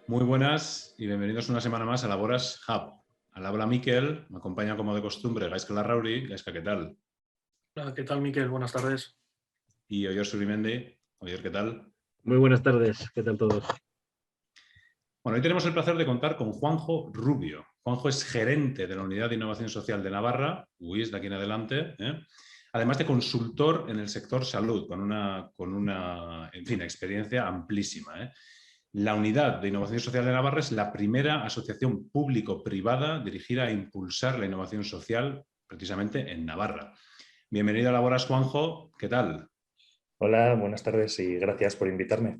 Muy buenas y bienvenidos una semana más a Laboras Hub. Al habla Miquel, me acompaña como de costumbre Gaizka Larrauri. Gaizka, ¿qué tal? Hola, ¿qué tal, Miquel? Buenas tardes. Y Oyer Surimendi. Oyer, ¿qué tal? Muy buenas tardes, ¿qué tal todos? Bueno, hoy tenemos el placer de contar con Juanjo Rubio. Juanjo es gerente de la Unidad de Innovación Social de Navarra, UIS de aquí en adelante, además de consultor en el sector salud, con una en fin, experiencia amplísima. La Unidad de Innovación Social de Navarra es la primera asociación público-privada dirigida a impulsar la innovación social precisamente en Navarra. Bienvenido a Laboras, Juanjo. ¿Qué tal? Hola, buenas tardes y gracias por invitarme.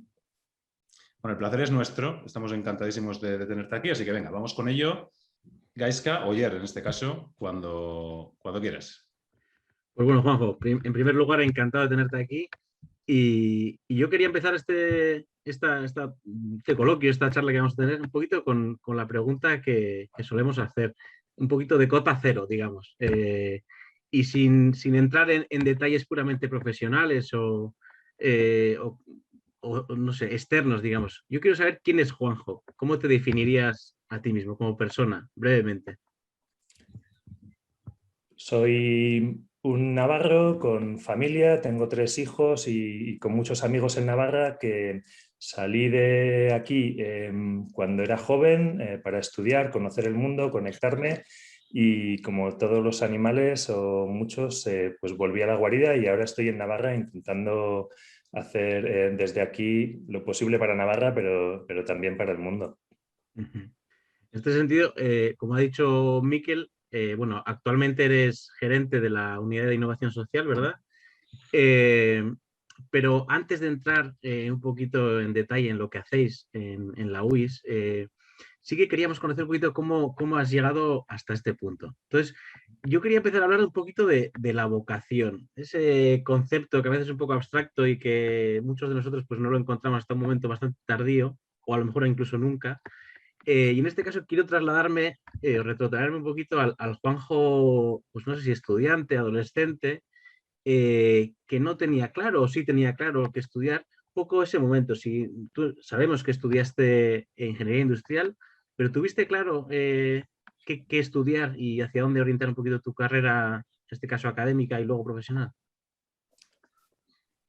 Bueno, el placer es nuestro. Estamos encantadísimos de tenerte aquí, así que venga, vamos con ello. Gaizka, o Oyer, en este caso, cuando quieras. Pues bueno, Juanjo, en primer lugar, encantado de tenerte aquí. Y yo quería empezar este coloquio, esta charla que vamos a tener, un poquito con la pregunta que solemos hacer, un poquito de cota cero, digamos. Y sin entrar en detalles puramente profesionales eh, o, no sé, externos, digamos. Yo quiero saber quién es Juanjo. ¿Cómo te definirías a ti mismo como persona, brevemente? Soy un navarro con familia, tengo 3 hijos y con muchos amigos en Navarra que salí de aquí cuando era joven para estudiar, conocer el mundo, conectarme y como todos los animales o muchos, pues volví a la guarida y ahora estoy en Navarra intentando hacer desde aquí lo posible para Navarra, pero también para el mundo. En este sentido, como ha dicho Miquel, bueno, actualmente eres gerente de la Unidad de Innovación Social, ¿verdad? Eh, pero antes de entrar un poquito en detalle en lo que hacéis en la UIS, sí que queríamos conocer un poquito cómo has llegado hasta este punto. Entonces, yo quería empezar a hablar un poquito de la vocación, ese concepto que a veces es un poco abstracto y que muchos de nosotros pues, no lo encontramos hasta un momento bastante tardío, o a lo mejor incluso nunca. Y en este caso quiero trasladarme, retrotraerme un poquito al Juanjo, pues no sé si estudiante, adolescente, que no tenía claro o sí tenía claro que estudiar, poco ese momento. Si tú, sabemos que estudiaste ingeniería industrial, pero ¿tuviste claro qué estudiar y hacia dónde orientar un poquito tu carrera, en este caso académica y luego profesional?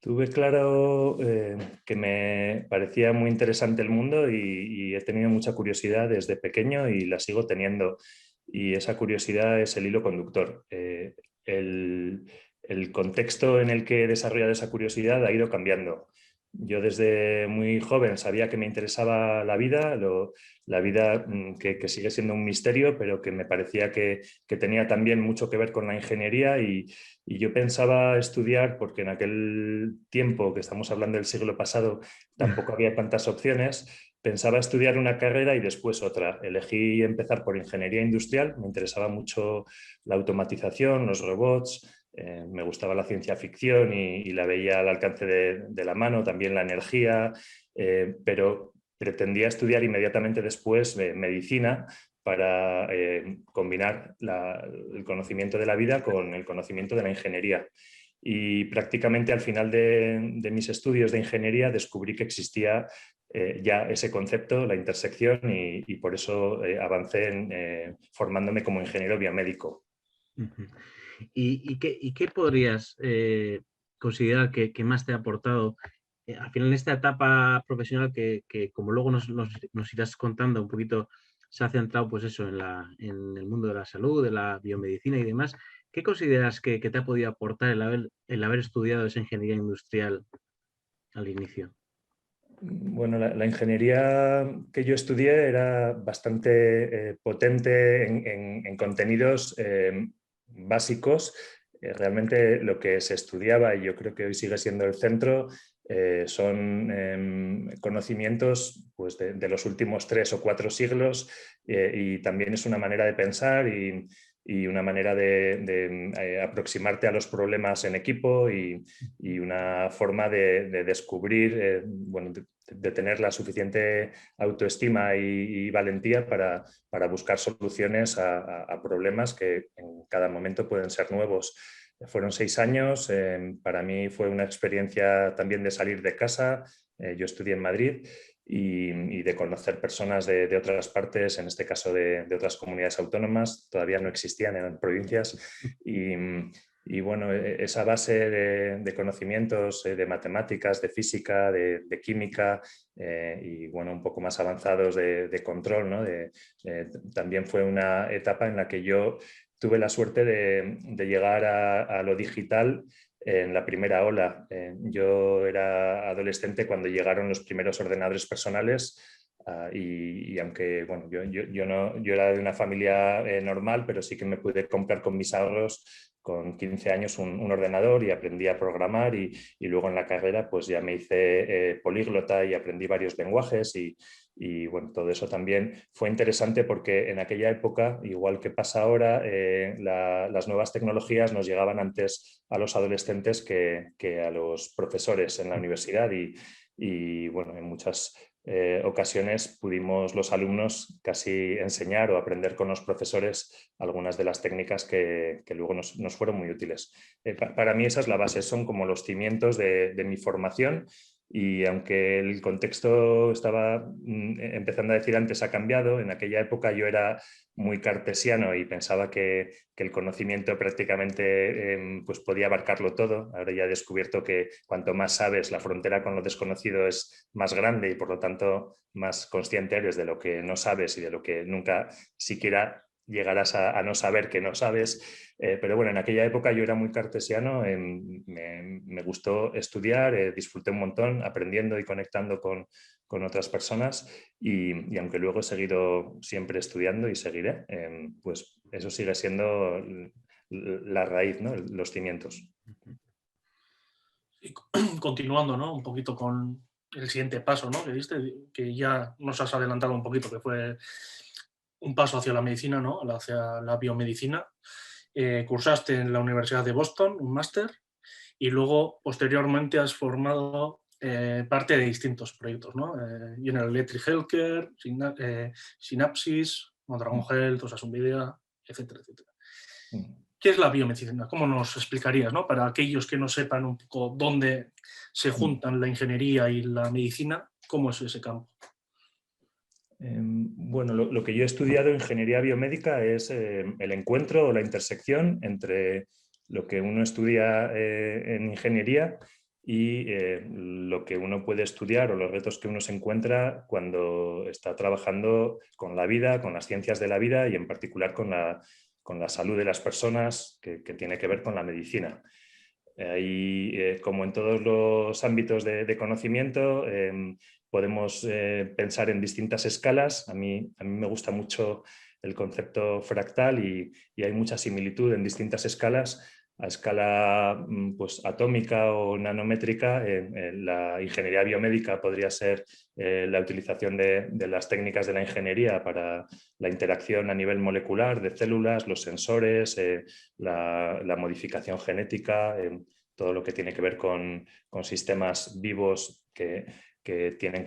Tuve claro que me parecía muy interesante el mundo y he tenido mucha curiosidad desde pequeño y la sigo teniendo. Y esa curiosidad es el hilo conductor. El contexto en el que he desarrollado esa curiosidad ha ido cambiando. Yo desde muy joven sabía que me interesaba la vida, la vida que sigue siendo un misterio, pero que me parecía que tenía también mucho que ver con la ingeniería y yo pensaba estudiar, porque en aquel tiempo, que estamos hablando del siglo pasado, tampoco había tantas opciones, pensaba estudiar una carrera y después otra. Elegí empezar por ingeniería industrial, me interesaba mucho la automatización, los robots, me gustaba la ciencia ficción y la veía al alcance de la mano, también la energía, pero pretendía estudiar inmediatamente después medicina para combinar el conocimiento de la vida con el conocimiento de la ingeniería. Y prácticamente al final de mis estudios de ingeniería descubrí que existía ya ese concepto, la intersección, y por eso avancé formándome como ingeniero biomédico. ¿Y qué podrías considerar que más te ha aportado al final en esta etapa profesional que como luego nos irás contando un poquito, se ha centrado pues eso en el mundo de la salud, de la biomedicina y demás? ¿Qué consideras que te ha podido aportar el haber estudiado esa ingeniería industrial al inicio? Bueno, la ingeniería que yo estudié era bastante potente en contenidos básicos. Realmente lo que se estudiaba, y yo creo que hoy sigue siendo el centro, son conocimientos pues, de los últimos 3 o 4 siglos, y también es una manera de pensar y una manera de aproximarte a los problemas en equipo y una forma de descubrir, bueno, de tener la suficiente autoestima y valentía para buscar soluciones a problemas que en cada momento pueden ser nuevos. Fueron 6 años, para mí fue una experiencia también de salir de casa. Yo estudié en Madrid y de conocer personas de otras partes, en este caso de otras comunidades autónomas, todavía no existían, eran provincias, y bueno, esa base de conocimientos de matemáticas, de física, de química y bueno, un poco más avanzados de control, ¿no? También fue una etapa en la que yo tuve la suerte de llegar a lo digital en la primera ola. Yo era adolescente cuando llegaron los primeros ordenadores personales. Y aunque bueno, yo era de una familia normal, pero sí que me pude comprar con mis ahorros con 15 años un ordenador y aprendí a programar y luego en la carrera pues ya me hice políglota y aprendí varios lenguajes y bueno, todo eso también fue interesante porque en aquella época, igual que pasa ahora, las nuevas tecnologías nos llegaban antes a los adolescentes que a los profesores en la universidad y bueno, en muchas ocasiones pudimos los alumnos casi enseñar o aprender con los profesores algunas de las técnicas que luego nos fueron muy útiles. Para mí esa es la base, son como los cimientos de mi formación y aunque el contexto estaba empezando a decir antes ha cambiado, en aquella época yo era muy cartesiano y pensaba que el conocimiento prácticamente pues podía abarcarlo todo. Ahora ya he descubierto que cuanto más sabes, la frontera con lo desconocido es más grande y por lo tanto más consciente eres de lo que no sabes y de lo que nunca siquiera llegarás a no saber que no sabes. Pero bueno, en aquella época yo era muy cartesiano, me gustó estudiar, disfruté un montón aprendiendo y conectando con otras personas y aunque luego he seguido siempre estudiando y seguiré, pues eso sigue siendo la raíz, ¿no? Los cimientos. Y continuando, ¿no? Un poquito con el siguiente paso, ¿no? Que diste, que ya nos has adelantado un poquito, que fue un paso hacia la medicina, ¿no? Hacia la biomedicina. Cursaste en la Universidad de Boston un máster y luego posteriormente has formado parte de distintos proyectos, ¿no? General Electric Healthcare, Synapsis, Mondragon Health, Osasunvidea, etcétera, etcétera. ¿Qué es la biomedicina? ¿Cómo nos explicarías, ¿no? Para aquellos que no sepan un poco dónde se juntan la ingeniería y la medicina, ¿cómo es ese campo? Bueno, lo que yo he estudiado en ingeniería biomédica es el encuentro o la intersección entre lo que uno estudia en ingeniería y lo que uno puede estudiar o los retos que uno se encuentra cuando está trabajando con la vida, con las ciencias de la vida y en particular con la salud de las personas, que tiene que ver con la medicina. Ahí, como en todos los ámbitos de conocimiento, podemos pensar en distintas escalas. A mí me gusta mucho el concepto fractal y hay mucha similitud en distintas escalas. A escala pues, atómica o nanométrica, la ingeniería biomédica podría ser la utilización de las técnicas de la ingeniería para la interacción a nivel molecular de células, los sensores, la modificación genética, todo lo que tiene que ver con sistemas vivos que tienen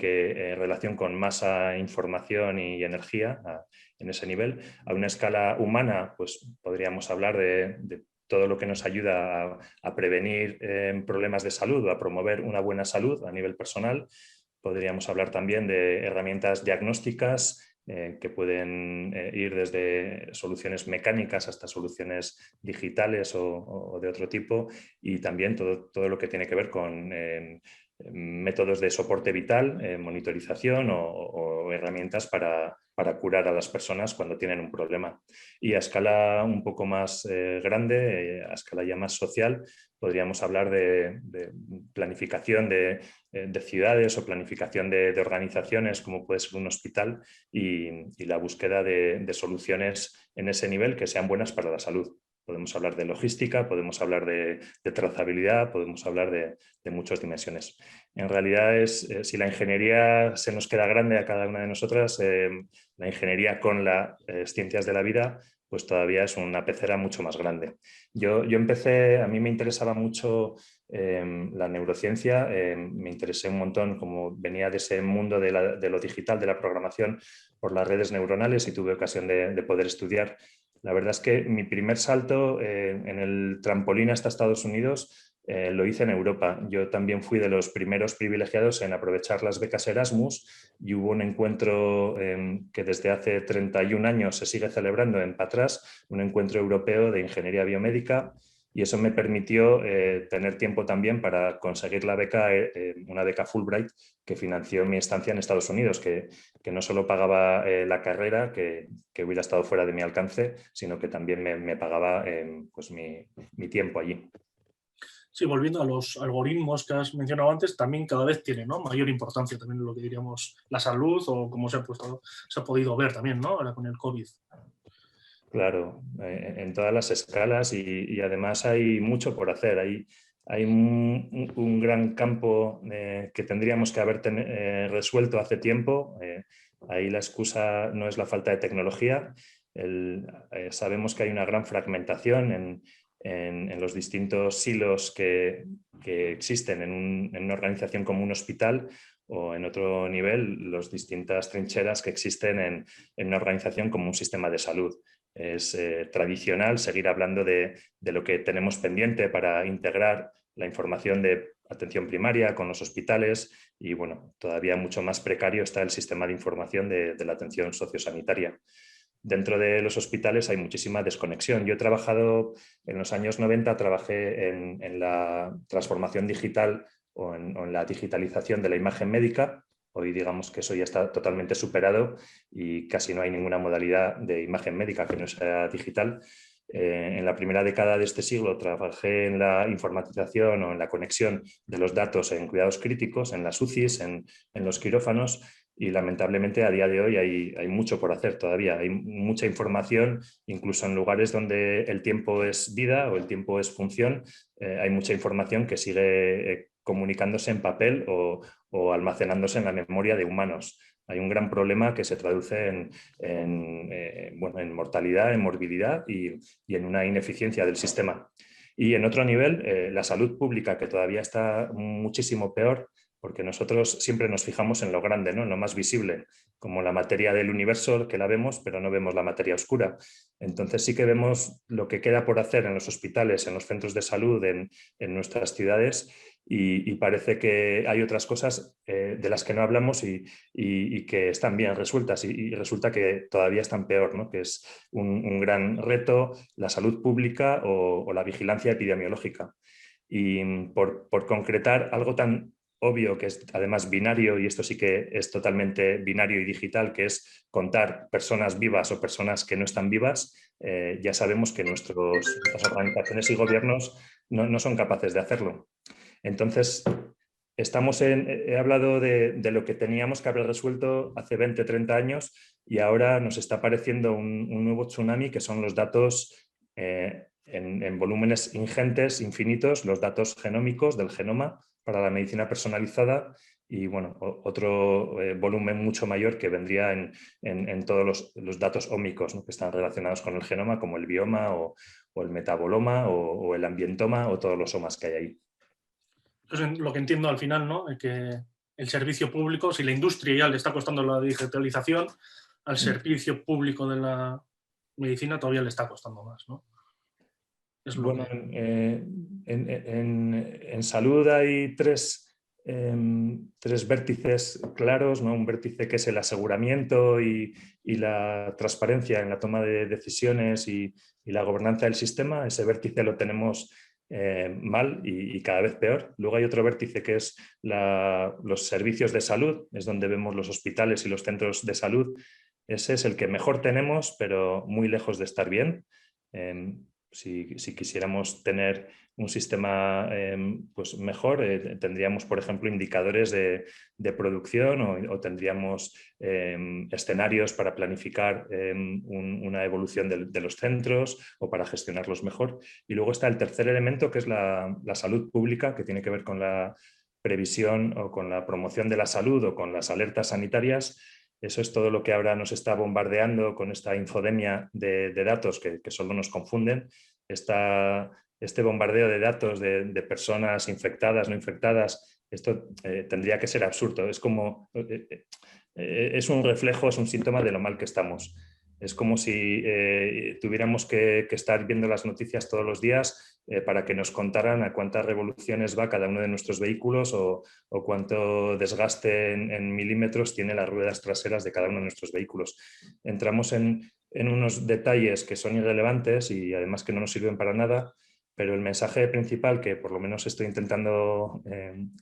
relación con masa, información y energía en ese nivel. A una escala humana, pues podríamos hablar de todo lo que nos ayuda a prevenir problemas de salud o a promover una buena salud a nivel personal. Podríamos hablar también de herramientas diagnósticas que pueden ir desde soluciones mecánicas hasta soluciones digitales o de otro tipo y también todo lo que tiene que ver con métodos de soporte vital, monitorización o herramientas para curar a las personas cuando tienen un problema. Y a escala un poco más grande, a escala ya más social, podríamos hablar de planificación de ciudades o planificación de organizaciones como puede ser un hospital y la búsqueda de soluciones en ese nivel que sean buenas para la salud. Podemos hablar de logística, podemos hablar de trazabilidad, podemos hablar de muchas dimensiones. En realidad si la ingeniería se nos queda grande a cada una de nosotras, la ingeniería con las ciencias de la vida pues todavía es una pecera mucho más grande. Yo empecé, a mí me interesaba mucho la neurociencia, me interesé un montón, como venía de ese mundo de lo digital, de la programación por las redes neuronales y tuve ocasión de poder estudiar. La verdad es que mi primer salto en el trampolín hasta Estados Unidos lo hice en Europa. Yo también fui de los primeros privilegiados en aprovechar las becas Erasmus y hubo un encuentro que desde hace 31 años se sigue celebrando en Patras, un encuentro europeo de ingeniería biomédica, y eso me permitió tener tiempo también para conseguir la beca, una beca Fulbright que financió mi estancia en Estados Unidos, que no solo pagaba la carrera, que hubiera estado fuera de mi alcance, sino que también me pagaba pues mi tiempo allí. Sí, volviendo a los algoritmos que has mencionado antes, también cada vez tiene, ¿no?, mayor importancia también lo que diríamos la salud, o como se ha podido ver también, ¿no?, ahora con el COVID. Claro, en todas las escalas y además hay mucho por hacer. Hay un gran campo que tendríamos que haber resuelto hace tiempo. Ahí la excusa no es la falta de tecnología. Sabemos que hay una gran fragmentación en los distintos silos que existen en una organización como un hospital, o en otro nivel, las distintas trincheras que existen en una organización como un sistema de salud. Es tradicional seguir hablando de lo que tenemos pendiente para integrar la información de atención primaria con los hospitales, y bueno, todavía mucho más precario está el sistema de información de la atención sociosanitaria. Dentro de los hospitales hay muchísima desconexión. Yo he trabajado en los años 90, trabajé en la transformación digital o en la digitalización de la imagen médica. Hoy digamos que eso ya está totalmente superado y casi no hay ninguna modalidad de imagen médica que no sea digital. En la primera década de este siglo trabajé en la informatización o en la conexión de los datos en cuidados críticos, en las UCIs, en los quirófanos, y lamentablemente a día de hoy hay mucho por hacer todavía. Hay mucha información, incluso en lugares donde el tiempo es vida o el tiempo es función, hay mucha información que sigue comunicándose en papel o almacenándose en la memoria de humanos. Hay un gran problema que se traduce en mortalidad, en morbilidad y en una ineficiencia del sistema. Y en otro nivel, la salud pública, que todavía está muchísimo peor, porque nosotros siempre nos fijamos en lo grande, ¿no?, en lo más visible, como la materia del universo, que la vemos, pero no vemos la materia oscura. Entonces sí que vemos lo que queda por hacer en los hospitales, en los centros de salud, en nuestras ciudades, y parece que hay otras cosas de las que no hablamos y que están bien resueltas, y resulta que todavía están peor, ¿no?, que es un gran reto la salud pública o la vigilancia epidemiológica. Y por concretar algo tan obvio, que es además binario, y esto sí que es totalmente binario y digital, que es contar personas vivas o personas que no están vivas, ya sabemos que nuestras organizaciones y gobiernos no son capaces de hacerlo. Entonces, he hablado de lo que teníamos que haber resuelto hace 20, 30 años, y ahora nos está apareciendo un nuevo tsunami, que son los datos en volúmenes ingentes, infinitos, los datos genómicos del genoma para la medicina personalizada, y bueno, otro volumen mucho mayor que vendría en todos los datos ómicos, ¿no?, que están relacionados con el genoma, como el bioma o el metaboloma o el ambientoma o todos los somas que hay ahí. Entonces, lo que entiendo al final, ¿no?, es que el servicio público, si la industria ya le está costando la digitalización, al servicio público de la medicina todavía le está costando más, ¿no? Bueno, en salud hay tres vértices claros, ¿no? Un vértice que es el aseguramiento y la transparencia en la toma de decisiones y la gobernanza del sistema. Ese vértice lo tenemos mal y cada vez peor. Luego hay otro vértice que es los servicios de salud, es donde vemos los hospitales y los centros de salud. Ese es el que mejor tenemos, pero muy lejos de estar bien. Si quisiéramos tener un sistema pues mejor, tendríamos, por ejemplo, indicadores de producción o tendríamos escenarios para planificar una evolución de los centros o para gestionarlos mejor. Y luego está el tercer elemento, que es la salud pública, que tiene que ver con la previsión o con la promoción de la salud o con las alertas sanitarias. Eso es todo lo que ahora nos está bombardeando con esta infodemia de datos que solo nos confunden. Este bombardeo de datos de personas infectadas, no infectadas, esto tendría que ser absurdo. Es un reflejo, es un síntoma de lo mal que estamos. Es como si tuviéramos que estar viendo las noticias todos los días para que nos contaran a cuántas revoluciones va cada uno de nuestros vehículos o cuánto desgaste en milímetros tiene las ruedas traseras de cada uno de nuestros vehículos. Entramos en unos detalles que son irrelevantes y además que no nos sirven para nada, pero el mensaje principal que por lo menos estoy intentando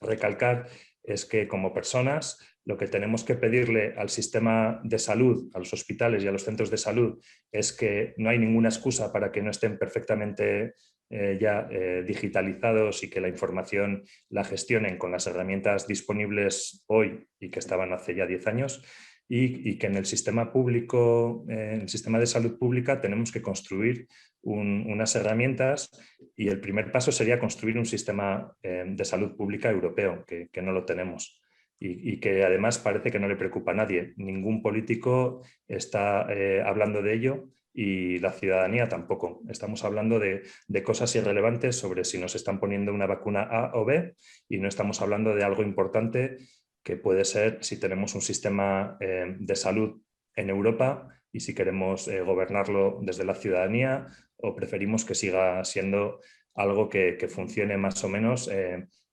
recalcar es que como personas lo que tenemos que pedirle al sistema de salud, a los hospitales y a los centros de salud es que no hay ninguna excusa para que no estén perfectamente digitalizados y que la información la gestionen con las herramientas disponibles hoy y que estaban hace ya 10 años. Y que en el sistema público, en el sistema de salud pública, tenemos que construir unas herramientas y el primer paso sería construir un sistema de salud pública europeo, que no lo tenemos y que además parece que no le preocupa a nadie. Ningún político está hablando de ello y la ciudadanía tampoco. Estamos hablando de cosas irrelevantes sobre si nos están poniendo una vacuna A o B y no estamos hablando de algo importante que puede ser si tenemos un sistema de salud en Europa y si queremos gobernarlo desde la ciudadanía o preferimos que siga siendo algo que funcione más o menos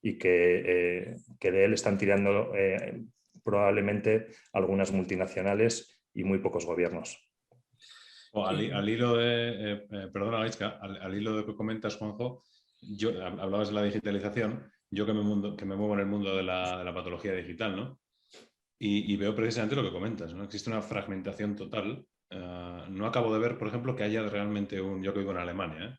y que de él están tirando probablemente algunas multinacionales y muy pocos gobiernos. Al hilo de, perdona, Gaizka, al hilo de que comentas, Juanjo, hablabas de la digitalización, yo que me muevo en el mundo de la patología digital, ¿no? Y veo precisamente lo que comentas, ¿no? Existe una fragmentación total. No acabo de ver, por ejemplo, que haya realmente yo que vivo en Alemania,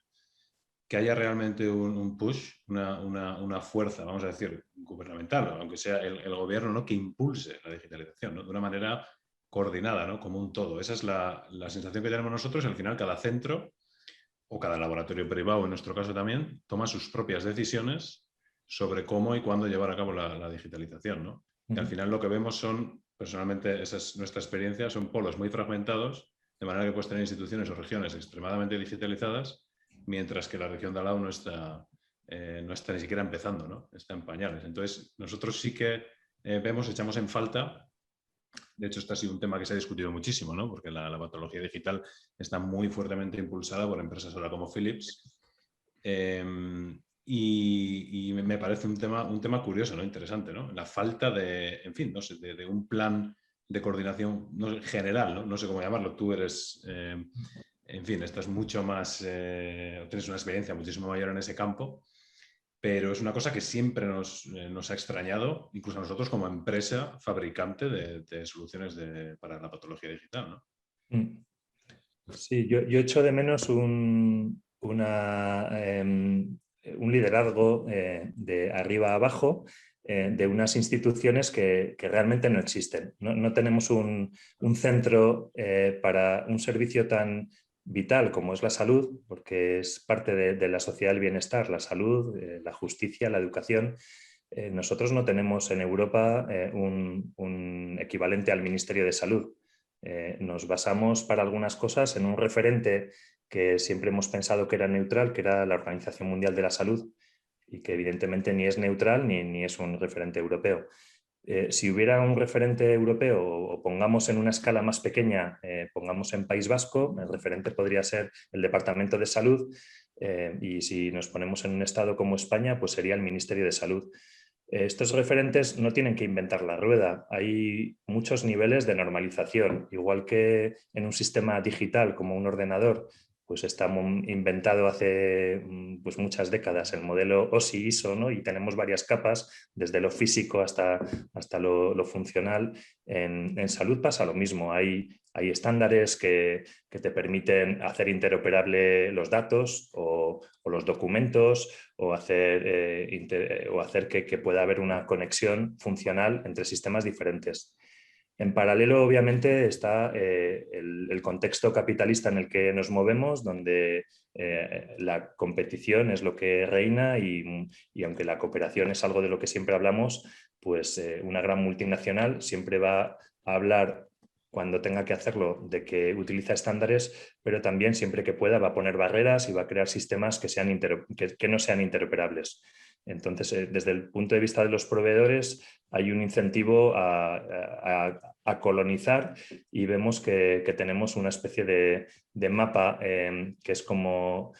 que haya realmente un push, una fuerza, vamos a decir, gubernamental, aunque sea el gobierno, ¿no?, que impulse la digitalización, ¿no?, de una manera coordinada, ¿no?, como un todo. Esa es la sensación que tenemos nosotros. Al final, cada centro o cada laboratorio privado, en nuestro caso también, toma sus propias decisiones sobre cómo y cuándo llevar a cabo la digitalización, ¿no? Y al final lo que vemos son, personalmente, esa es nuestra experiencia, son polos muy fragmentados, de manera que puedes tener instituciones o regiones extremadamente digitalizadas, mientras que la región de al lado no está ni siquiera empezando, ¿no? Está en pañales. Entonces, nosotros sí que echamos en falta. De hecho, este ha sido un tema que se ha discutido muchísimo, ¿no? Porque la patología digital está muy fuertemente impulsada por empresas ahora como Philips. Y me parece un tema curioso, ¿no? Interesante, ¿no? La falta de, en fin, no sé, de un plan de coordinación general, ¿no? No sé cómo llamarlo. Tú eres, en fin, estás mucho más, tienes una experiencia muchísimo mayor en ese campo, pero es una cosa que siempre nos ha extrañado, incluso a nosotros como empresa fabricante de soluciones para la patología digital, ¿no? Sí, yo echo de menos un liderazgo de arriba a abajo de unas instituciones que realmente no existen. No tenemos un centro para un servicio tan vital como es la salud, porque es parte de la sociedad del bienestar, la salud, la justicia, la educación. Nosotros no tenemos en Europa un equivalente al Ministerio de Salud. Nos basamos para algunas cosas en un referente que siempre hemos pensado que era neutral, que era la Organización Mundial de la Salud, y que evidentemente ni es neutral ni es un referente europeo. Si hubiera un referente europeo, o pongamos en una escala más pequeña, pongamos en País Vasco, el referente podría ser el Departamento de Salud, y si nos ponemos en un estado como España, pues sería el Ministerio de Salud. Estos referentes no tienen que inventar la rueda. Hay muchos niveles de normalización, igual que en un sistema digital como un ordenador, pues está inventado hace pues muchas décadas el modelo OSI-ISO, ¿no? Y tenemos varias capas, desde lo físico hasta lo funcional. En salud pasa lo mismo. Hay estándares que te permiten hacer interoperable los datos o los documentos o hacer que pueda haber una conexión funcional entre sistemas diferentes. En paralelo, obviamente, está el contexto capitalista en el que nos movemos, donde la competición es lo que reina y aunque la cooperación es algo de lo que siempre hablamos, pues una gran multinacional siempre va a hablar, cuando tenga que hacerlo, de que utiliza estándares, pero también siempre que pueda va a poner barreras y va a crear sistemas que no sean interoperables. Entonces, desde el punto de vista de los proveedores, hay un incentivo a colonizar y vemos que tenemos una especie de mapa que es como,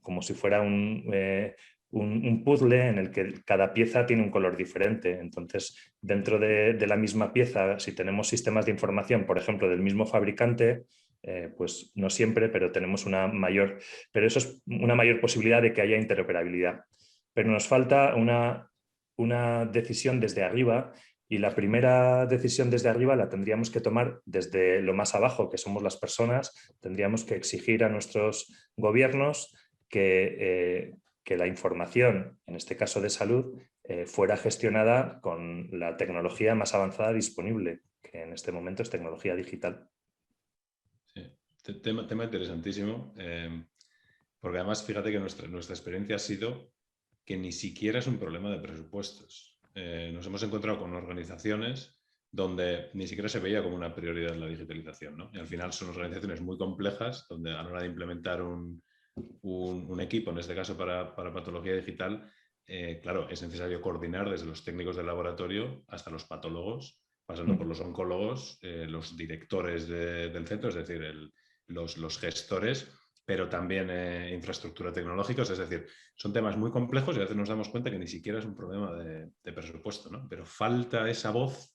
como si fuera un puzzle en el que cada pieza tiene un color diferente. Entonces, dentro de la misma pieza, si tenemos sistemas de información, por ejemplo, del mismo fabricante, pues no siempre, pero tenemos pero eso es una mayor posibilidad de que haya interoperabilidad. Pero nos falta una decisión desde arriba, y la primera decisión desde arriba la tendríamos que tomar desde lo más abajo, que somos las personas. Tendríamos que exigir a nuestros gobiernos que la información, en este caso de salud, fuera gestionada con la tecnología más avanzada disponible, que en este momento es tecnología digital. Sí, tema interesantísimo, porque además fíjate que nuestra experiencia ha sido que ni siquiera es un problema de presupuestos. Nos hemos encontrado con organizaciones donde ni siquiera se veía como una prioridad la digitalización, ¿no? Y al final son organizaciones muy complejas donde a la hora de implementar un equipo, en este caso para patología digital, claro, es necesario coordinar desde los técnicos del laboratorio hasta los patólogos, pasando por los oncólogos, los directores del centro, es decir, los gestores, pero también infraestructura tecnológica. Es decir, son temas muy complejos y a veces nos damos cuenta que ni siquiera es un problema de presupuesto, ¿no? Pero falta esa voz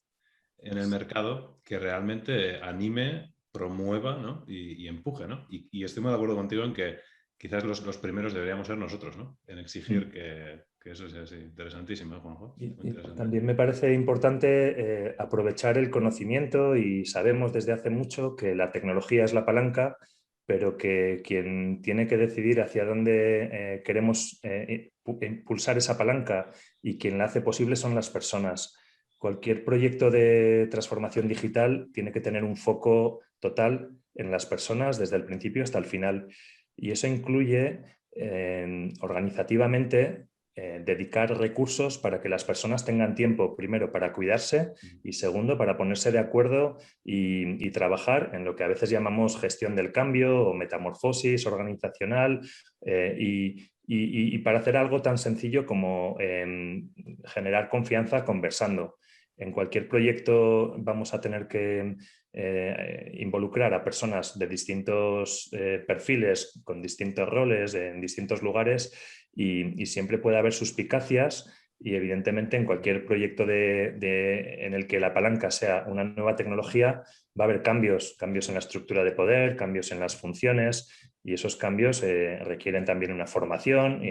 en el mercado que realmente anime, promueva, ¿no? y empuje, ¿no? Y estoy muy de acuerdo contigo en que quizás los primeros deberíamos ser nosotros, ¿no? En exigir que eso sea así. Interesantísimo, ¿eh, Juanjo? Y Interesante. también me parece importante aprovechar el conocimiento, y sabemos desde hace mucho que la tecnología es la palanca, pero que quien tiene que decidir hacia dónde queremos impulsar esa palanca y quien la hace posible son las personas. Cualquier proyecto de transformación digital tiene que tener un foco total en las personas desde el principio hasta el final, y eso incluye organizativamente dedicar recursos para que las personas tengan tiempo, primero, para cuidarse, y segundo, para ponerse de acuerdo y trabajar en lo que a veces llamamos gestión del cambio o metamorfosis organizacional, y para hacer algo tan sencillo como generar confianza conversando. En cualquier proyecto vamos a tener que involucrar a personas de distintos perfiles, con distintos roles, en distintos lugares, y siempre puede haber suspicacias, y evidentemente en cualquier proyecto en el que la palanca sea una nueva tecnología va a haber cambios en la estructura de poder, cambios en las funciones, y esos cambios requieren también una formación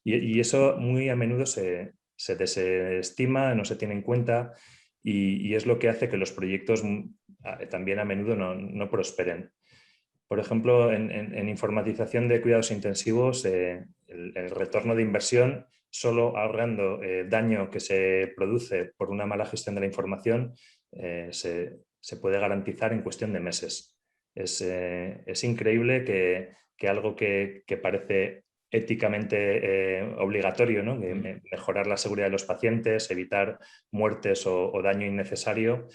y eso muy a menudo se desestima, no se tiene en cuenta, y es lo que hace que los proyectos también a menudo no prosperen. Por ejemplo, en informatización de cuidados intensivos, el retorno de inversión, solo ahorrando daño que se produce por una mala gestión de la información, se puede garantizar en cuestión de meses. Es increíble que algo que parece éticamente obligatorio, ¿no? Mejorar la seguridad de los pacientes, evitar muertes o daño innecesario,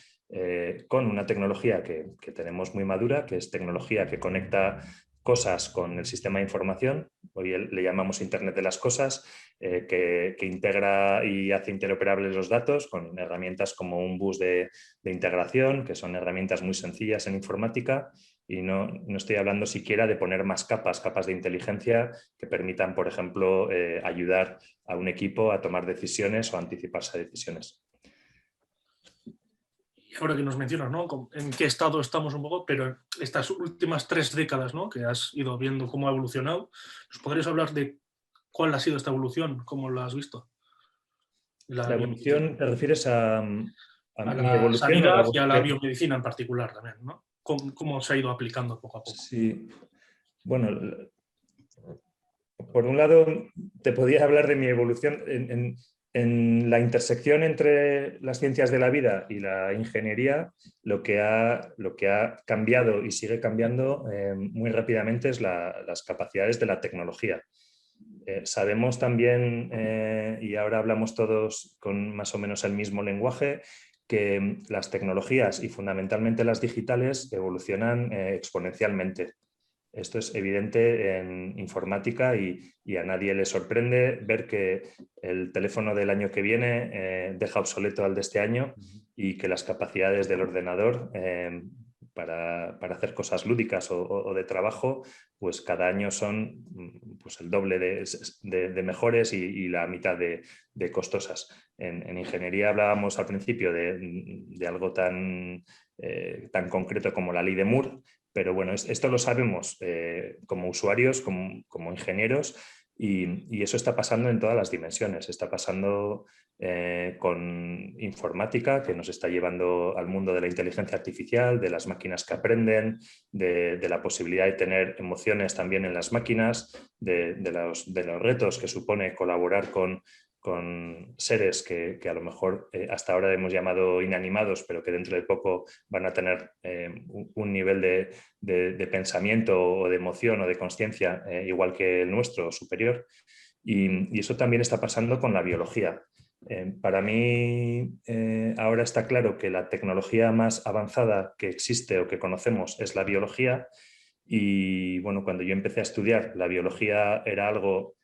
con una tecnología que tenemos muy madura, que es tecnología que conecta cosas con el sistema de información, hoy le llamamos Internet de las Cosas, que integra y hace interoperables los datos con herramientas como un bus de integración, que son herramientas muy sencillas en informática, y no estoy hablando siquiera de poner más capas de inteligencia que permitan, por ejemplo, ayudar a un equipo a tomar decisiones o anticiparse a decisiones. Ahora que nos mencionas, ¿no? En qué estado estamos un poco, pero estas últimas 3 décadas, ¿no? Que has ido viendo cómo ha evolucionado, ¿nos podrías hablar de cuál ha sido esta evolución? ¿Cómo la has visto? La evolución, ¿te refieres a mi la evolución sanidad o la y a la evolución? biomedicina en particular también, ¿no? ¿Cómo se ha ido aplicando poco a poco? Sí, bueno, por un lado te podía hablar de mi evolución en la intersección entre las ciencias de la vida y la ingeniería. Lo que ha cambiado y sigue cambiando muy rápidamente es las capacidades de la tecnología. Sabemos también, y ahora hablamos todos con más o menos el mismo lenguaje, que las tecnologías y fundamentalmente las digitales evolucionan exponencialmente. Esto es evidente en informática y a nadie le sorprende ver que el teléfono del año que viene deja obsoleto al de este año y que las capacidades del ordenador para hacer cosas lúdicas o de trabajo, pues cada año son pues el doble de mejores y la mitad de costosas. En ingeniería hablábamos al principio de algo tan concreto como la ley de Moore, pero bueno, esto lo sabemos como usuarios, como ingenieros, y eso está pasando en todas las dimensiones. Está pasando con informática, que nos está llevando al mundo de la inteligencia artificial, de las máquinas que aprenden, de la posibilidad de tener emociones también en las máquinas, de los retos que supone colaborar con seres que a lo mejor hasta ahora hemos llamado inanimados, pero que dentro de poco van a tener un nivel de pensamiento o de emoción o de conciencia igual que el nuestro, superior. Y eso también está pasando con la biología. Para mí ahora está claro que la tecnología más avanzada que existe o que conocemos es la biología. Y bueno, cuando yo empecé a estudiar, la biología era algo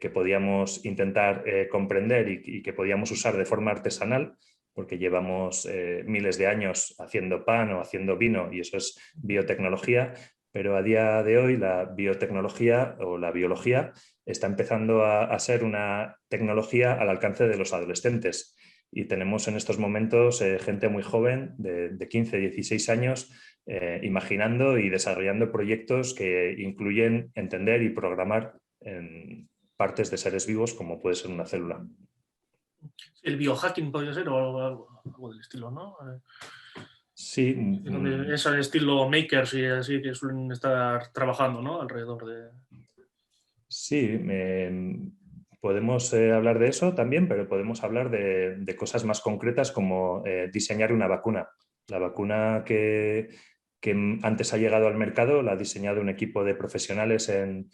que podíamos intentar comprender y que podíamos usar de forma artesanal, porque llevamos miles de años haciendo pan o haciendo vino y eso es biotecnología, pero a día de hoy la biotecnología o la biología está empezando a ser una tecnología al alcance de los adolescentes. Y tenemos en estos momentos gente muy joven, de 15, 16 años, imaginando y desarrollando proyectos que incluyen entender y programar partes de seres vivos como puede ser una célula. El biohacking podría ser o algo del estilo, ¿no? Sí. Es el estilo makers y así que suelen estar trabajando, ¿no? Alrededor de... Sí, podemos hablar de eso también, pero podemos hablar de cosas más concretas como diseñar una vacuna. La vacuna que antes ha llegado al mercado la ha diseñado un equipo de profesionales en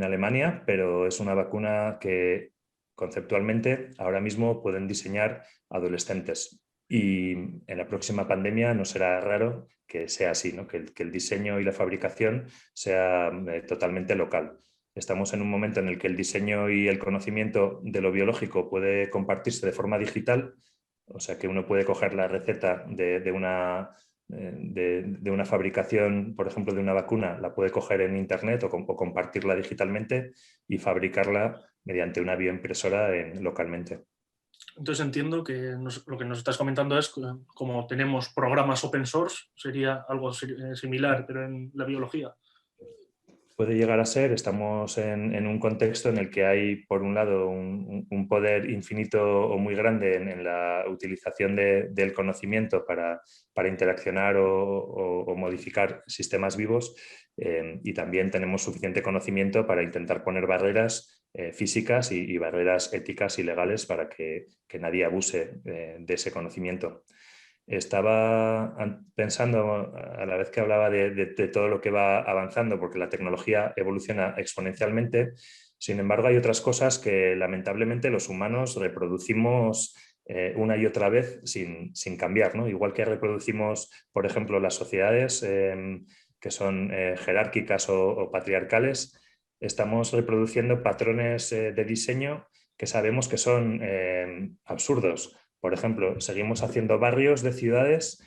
Alemania, pero es una vacuna que conceptualmente ahora mismo pueden diseñar adolescentes. Y en la próxima pandemia no será raro que sea así, ¿no? Que el diseño y la fabricación sea totalmente local. Estamos en un momento en el que el diseño y el conocimiento de lo biológico puede compartirse de forma digital, o sea que uno puede coger la receta de una fabricación, por ejemplo, de una vacuna, la puede coger en internet o compartirla digitalmente y fabricarla mediante una bioimpresora localmente. Entonces entiendo que lo que nos estás comentando es que como tenemos programas open source, sería algo similar, pero en la biología. Puede llegar a ser, estamos en un contexto en el que hay, por un lado, un poder infinito o muy grande en la utilización del conocimiento para interaccionar o modificar sistemas vivos, y también tenemos suficiente conocimiento para intentar poner barreras físicas y barreras éticas y legales para que nadie abuse de ese conocimiento. Estaba pensando a la vez que hablaba de todo lo que va avanzando, porque la tecnología evoluciona exponencialmente. Sin embargo, hay otras cosas que lamentablemente los humanos reproducimos una y otra vez sin cambiar, ¿no? Igual que reproducimos, por ejemplo, las sociedades que son jerárquicas o patriarcales, estamos reproduciendo patrones de diseño que sabemos que son absurdos. Por ejemplo, seguimos haciendo barrios de ciudades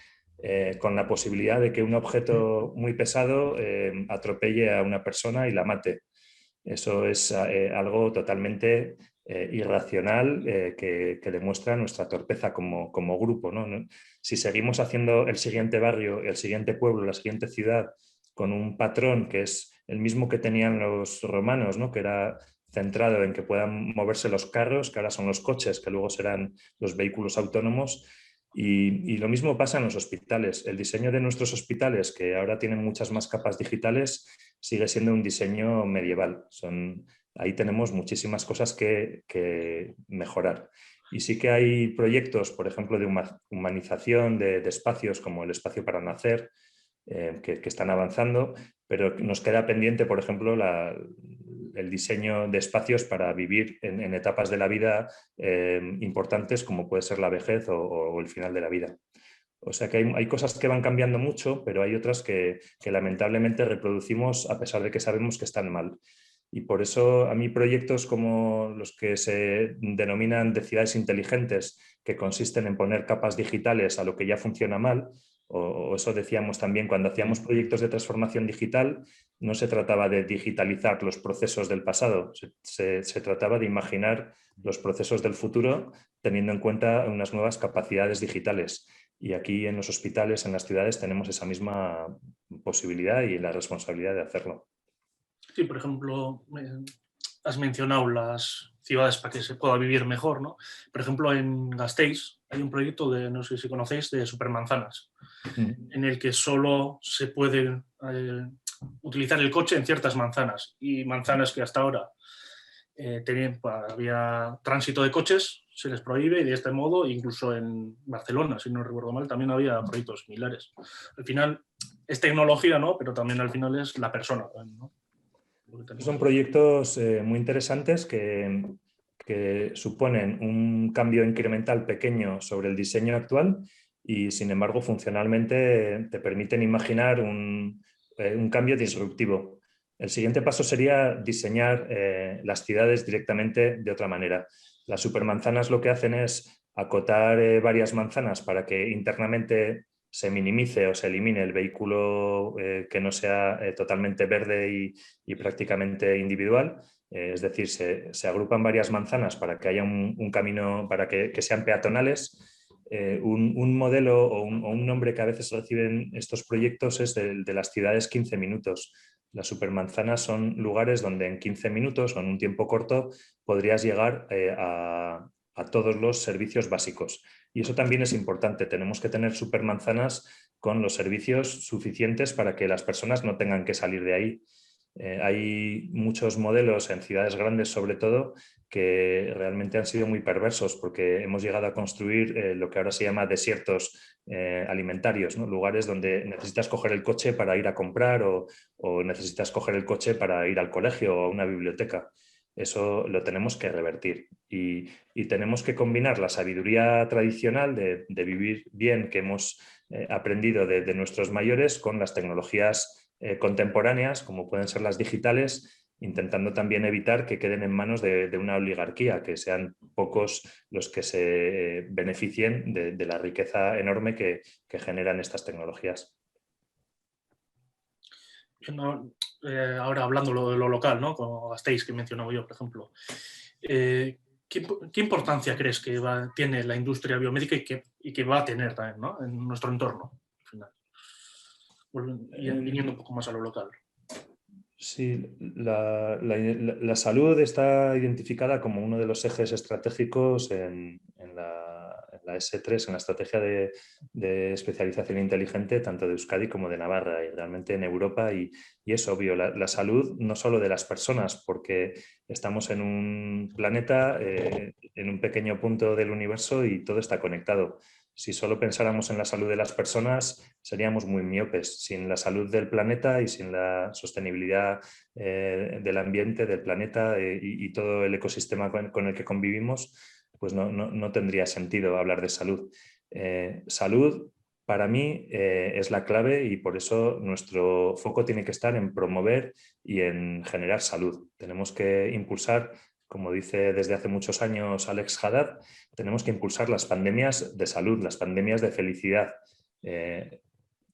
con la posibilidad de que un objeto muy pesado atropelle a una persona y la mate. Eso es algo totalmente irracional que demuestra nuestra torpeza como grupo, ¿no? Si seguimos haciendo el siguiente barrio, el siguiente pueblo, la siguiente ciudad con un patrón que es el mismo que tenían los romanos, ¿no? Que era centrado en que puedan moverse los carros, que ahora son los coches, que luego serán los vehículos autónomos. Y lo mismo pasa en los hospitales. El diseño de nuestros hospitales, que ahora tienen muchas más capas digitales, sigue siendo un diseño medieval. Ahí tenemos muchísimas cosas que mejorar. Y sí que hay proyectos, por ejemplo, de humanización de espacios como el espacio para nacer, que están avanzando, pero nos queda pendiente, por ejemplo, el diseño de espacios para vivir en etapas de la vida importantes como puede ser la vejez o el final de la vida. O sea que hay cosas que van cambiando mucho, pero hay otras que lamentablemente reproducimos a pesar de que sabemos que están mal. Y por eso a mí proyectos como los que se denominan de ciudades inteligentes, que consisten en poner capas digitales a lo que ya funciona mal, o eso decíamos también cuando hacíamos proyectos de transformación digital, no se trataba de digitalizar los procesos del pasado, se trataba de imaginar los procesos del futuro teniendo en cuenta unas nuevas capacidades digitales. Y aquí en los hospitales, en las ciudades, tenemos esa misma posibilidad y la responsabilidad de hacerlo. Sí, por ejemplo, has mencionado las ciudades para que se pueda vivir mejor, ¿no? Por ejemplo, en Gasteiz hay un proyecto de, no sé si conocéis, de supermanzanas, en el que solo se puede utilizar el coche en ciertas manzanas, y manzanas que hasta ahora había tránsito de coches, se les prohíbe, y de este modo, incluso en Barcelona, si no recuerdo mal, también había proyectos similares. Al final es tecnología, ¿no? Pero también al final es la persona, ¿no? Son proyectos muy interesantes que suponen un cambio incremental pequeño sobre el diseño actual y, sin embargo, funcionalmente te permiten imaginar un cambio disruptivo. El siguiente paso sería diseñar las ciudades directamente de otra manera. Las supermanzanas lo que hacen es acotar varias manzanas para que internamente se minimice o se elimine el vehículo que no sea totalmente verde y prácticamente individual. Es decir, se agrupan varias manzanas para que haya un camino, para que sean peatonales. Un modelo o un nombre que a veces reciben estos proyectos es de las ciudades 15 minutos. Las supermanzanas son lugares donde en 15 minutos o en un tiempo corto podrías llegar a todos los servicios básicos. Y eso también es importante. Tenemos que tener supermanzanas con los servicios suficientes para que las personas no tengan que salir de ahí. Hay muchos modelos en ciudades grandes, sobre todo, que realmente han sido muy perversos porque hemos llegado a construir lo que ahora se llama desiertos alimentarios, ¿no? Lugares donde necesitas coger el coche para ir a comprar o necesitas coger el coche para ir al colegio o a una biblioteca. Eso lo tenemos que revertir y tenemos que combinar la sabiduría tradicional de vivir bien que hemos aprendido de nuestros mayores con las tecnologías contemporáneas, como pueden ser las digitales, intentando también evitar que queden en manos de una oligarquía, que sean pocos los que se beneficien de la riqueza enorme que generan estas tecnologías. Ahora hablando de lo local, ¿no? Como Gasteiz, que mencionaba yo, por ejemplo. ¿Qué importancia crees que tiene la industria biomédica y que va a tener también, ¿no? En nuestro entorno, al final? Viniendo un poco más a lo local. Sí, la salud está identificada como uno de los ejes estratégicos en la S3, en la estrategia de especialización inteligente, tanto de Euskadi como de Navarra y realmente en Europa. Y es obvio, la salud no solo de las personas, porque estamos en un planeta, en un pequeño punto del universo y todo está conectado. Si solo pensáramos en la salud de las personas, seríamos muy miopes. Sin la salud del planeta y sin la sostenibilidad del ambiente, del planeta y todo el ecosistema con el que convivimos, pues no tendría sentido hablar de salud. Salud, para mí, es la clave y por eso nuestro foco tiene que estar en promover y en generar salud. Tenemos que impulsar, como dice desde hace muchos años Alex Haddad, tenemos que impulsar las pandemias de salud, las pandemias de felicidad.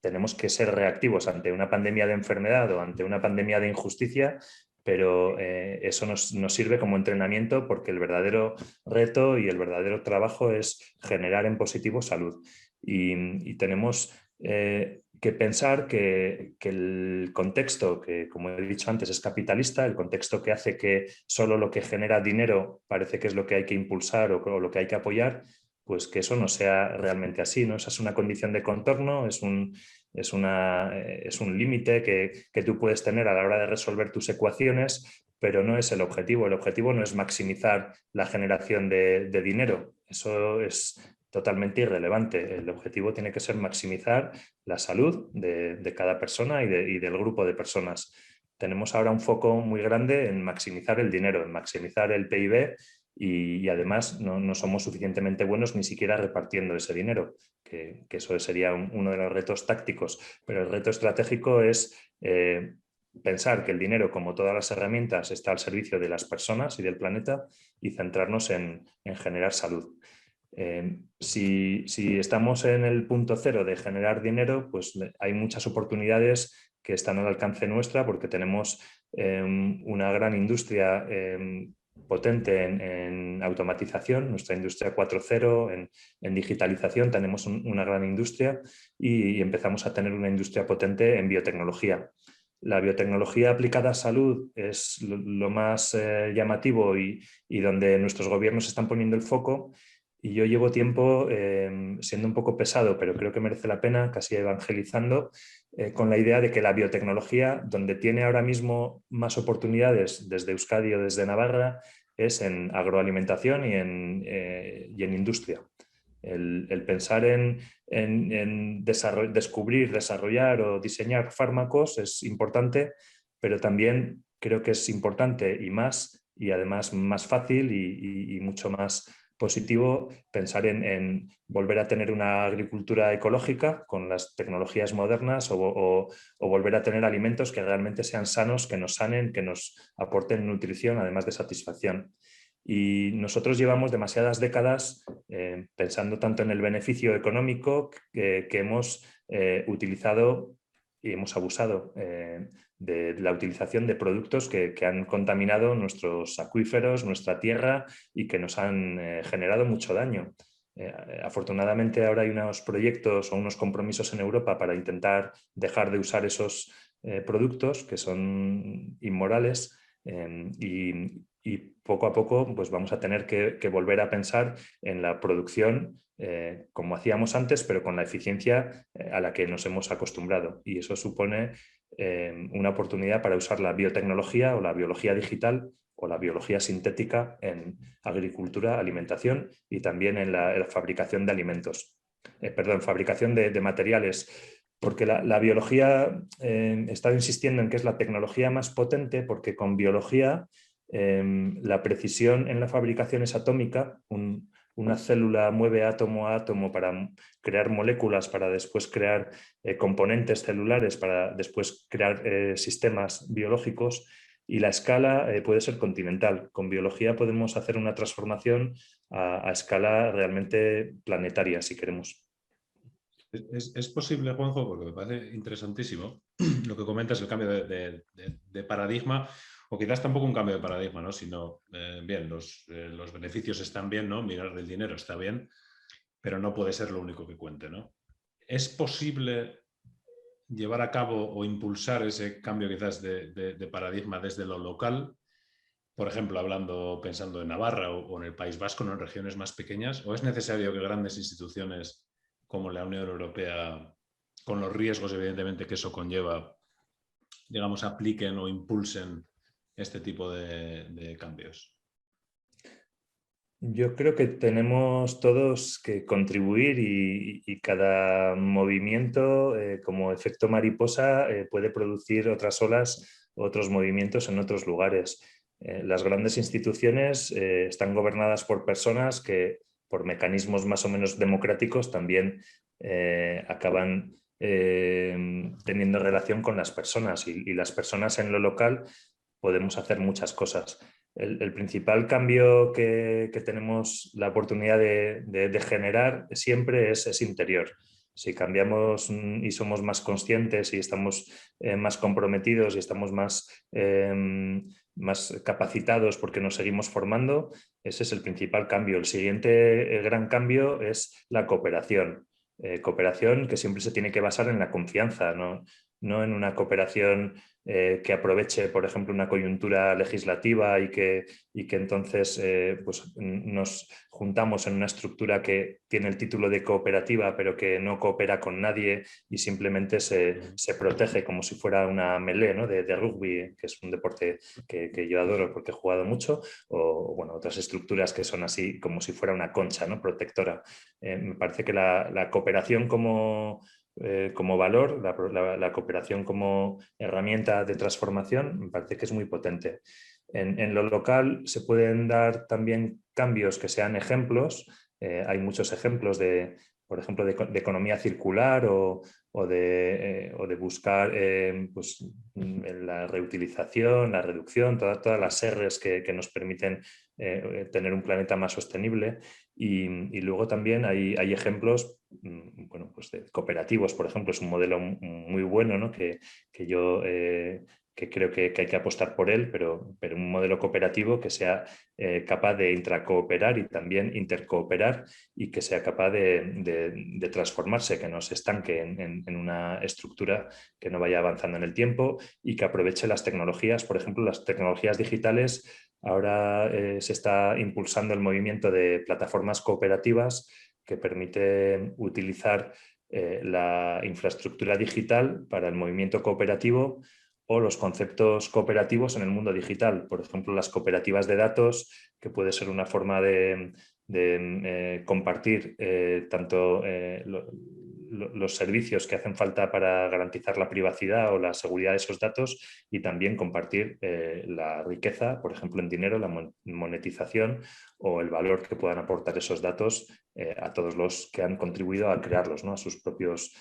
Tenemos que ser reactivos ante una pandemia de enfermedad o ante una pandemia de injusticia, pero eso nos sirve como entrenamiento porque el verdadero reto y el verdadero trabajo es generar en positivo salud. Y tenemos que pensar que el contexto, que como he dicho antes es capitalista, el contexto que hace que solo lo que genera dinero parece que es lo que hay que impulsar o lo que hay que apoyar, pues que eso no sea realmente así, ¿no? Esa es una condición de contorno, es un límite que tú puedes tener a la hora de resolver tus ecuaciones, pero no es el objetivo. El objetivo no es maximizar la generación de dinero. Eso es totalmente irrelevante. El objetivo tiene que ser maximizar la salud de cada persona y del grupo de personas. Tenemos ahora un foco muy grande en maximizar el dinero, en maximizar el PIB y además no somos suficientemente buenos ni siquiera repartiendo ese dinero, que eso sería uno de los retos tácticos. Pero el reto estratégico es pensar que el dinero, como todas las herramientas, está al servicio de las personas y del planeta y centrarnos en generar salud. Si estamos en el punto cero de generar dinero, pues hay muchas oportunidades que están al alcance nuestra porque tenemos una gran industria potente en automatización, nuestra industria 4.0, en digitalización tenemos una gran industria y empezamos a tener una industria potente en biotecnología. La biotecnología aplicada a salud es lo más llamativo y donde nuestros gobiernos están poniendo el foco. Y yo llevo tiempo siendo un poco pesado, pero creo que merece la pena, casi evangelizando, con la idea de que la biotecnología, donde tiene ahora mismo más oportunidades desde Euskadi o desde Navarra, es en agroalimentación y en industria. El pensar en descubrir, desarrollar o diseñar fármacos es importante, pero también creo que es importante y además más fácil y mucho más positivo pensar en volver a tener una agricultura ecológica con las tecnologías modernas o volver a tener alimentos que realmente sean sanos, que nos sanen, que nos aporten nutrición, además de satisfacción. Y nosotros llevamos demasiadas décadas pensando tanto en el beneficio económico que hemos utilizado y hemos abusado de la utilización de productos que han contaminado nuestros acuíferos, nuestra tierra y que nos han generado mucho daño. Afortunadamente ahora hay unos proyectos o unos compromisos en Europa para intentar dejar de usar esos productos que son inmorales y poco a poco pues vamos a tener que volver a pensar en la producción como hacíamos antes, pero con la eficiencia a la que nos hemos acostumbrado. Y eso supone una oportunidad para usar la biotecnología o la biología digital o la biología sintética en agricultura, alimentación y también en la fabricación de alimentos. Fabricación de materiales. Porque la biología, he estado insistiendo en que es la tecnología más potente porque con biología la precisión en la fabricación es atómica. Una célula mueve átomo a átomo para crear moléculas, para después crear componentes celulares, para después crear sistemas biológicos y la escala puede ser continental. Con biología podemos hacer una transformación a escala realmente planetaria, si queremos. Es posible, Juanjo, porque me parece interesantísimo lo que comentas, el cambio de paradigma, o quizás tampoco un cambio de paradigma, ¿no? Sino, bien, los beneficios están bien, ¿no? Mirar el dinero está bien, pero no puede ser lo único que cuente, ¿no? ¿Es posible llevar a cabo o impulsar ese cambio quizás de paradigma desde lo local? Por ejemplo, pensando en Navarra o en el País Vasco, ¿no? En regiones más pequeñas, ¿o es necesario que grandes instituciones como la Unión Europea, con los riesgos evidentemente que eso conlleva, digamos, apliquen o impulsen este tipo de cambios? Yo creo que tenemos todos que contribuir y cada movimiento, como efecto mariposa, puede producir otras olas, otros movimientos en otros lugares. Las grandes instituciones están gobernadas por personas que, por mecanismos más o menos democráticos, también acaban teniendo relación con las personas y las personas en lo local podemos hacer muchas cosas. El principal cambio que tenemos la oportunidad de generar siempre es interior. Si cambiamos y somos más conscientes y estamos más comprometidos y estamos más capacitados porque nos seguimos formando, ese es el principal cambio. El siguiente gran cambio es la cooperación. Cooperación que siempre se tiene que basar en la confianza, no en una cooperación que aproveche, por ejemplo, una coyuntura legislativa y que entonces pues nos juntamos en una estructura que tiene el título de cooperativa pero que no coopera con nadie y simplemente se protege como si fuera una melee, ¿no? de rugby, que es un deporte que yo adoro porque he jugado mucho, o bueno, otras estructuras que son así como si fuera una concha, ¿no? Protectora. Me parece que la cooperación como valor, la cooperación como herramienta de transformación, me parece que es muy potente. En lo local se pueden dar también cambios que sean ejemplos. Hay muchos ejemplos por ejemplo, de economía circular o de buscar pues, la reutilización, la reducción, todas las R's que nos permiten tener un planeta más sostenible. Y luego también hay ejemplos, bueno, pues de cooperativos, por ejemplo, es un modelo muy bueno, ¿no? que yo que creo que hay que apostar por él, pero un modelo cooperativo que sea capaz de intracooperar y también intercooperar y que sea capaz de transformarse, que no se estanque en una estructura que no vaya avanzando en el tiempo y que aproveche las tecnologías, por ejemplo, las tecnologías digitales. Ahora se está impulsando el movimiento de plataformas cooperativas que permiten utilizar la infraestructura digital para el movimiento cooperativo o los conceptos cooperativos en el mundo digital. Por ejemplo, las cooperativas de datos, que puede ser una forma de compartir tanto los servicios que hacen falta para garantizar la privacidad o la seguridad de esos datos y también compartir la riqueza, por ejemplo, en dinero, la monetización o el valor que puedan aportar esos datos a todos los que han contribuido a crearlos, ¿no? A sus propios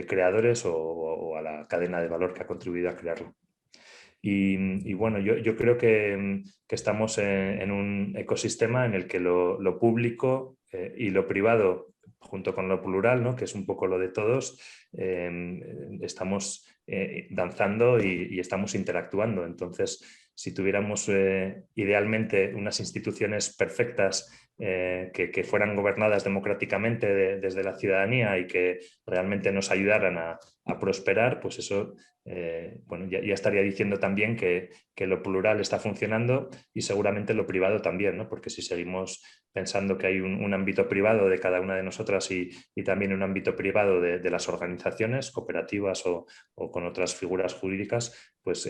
creadores o a la cadena de valor que ha contribuido a crearlo. Y bueno, yo creo que estamos en un ecosistema en el que lo público y lo privado, junto con lo plural, ¿no? Que es un poco lo de todos, estamos danzando y estamos interactuando. Entonces, si tuviéramos idealmente unas instituciones perfectas que fueran gobernadas democráticamente desde la ciudadanía y que realmente nos ayudaran a prosperar, pues eso bueno, ya estaría diciendo también que lo plural está funcionando y seguramente lo privado también, ¿no? Porque si seguimos pensando que hay un ámbito privado de cada una de nosotras y también un ámbito privado de las organizaciones cooperativas o con otras figuras jurídicas, pues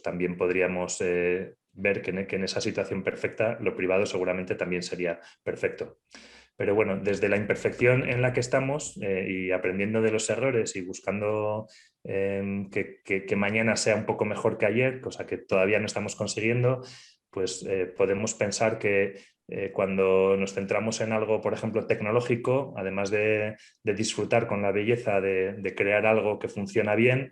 también podríamos ver que en esa situación perfecta lo privado seguramente también sería perfecto. Pero bueno, desde la imperfección en la que estamos y aprendiendo de los errores y buscando que mañana sea un poco mejor que ayer, cosa que todavía no estamos consiguiendo, pues podemos pensar que cuando nos centramos en algo, por ejemplo, tecnológico, además de disfrutar con la belleza de crear algo que funciona bien,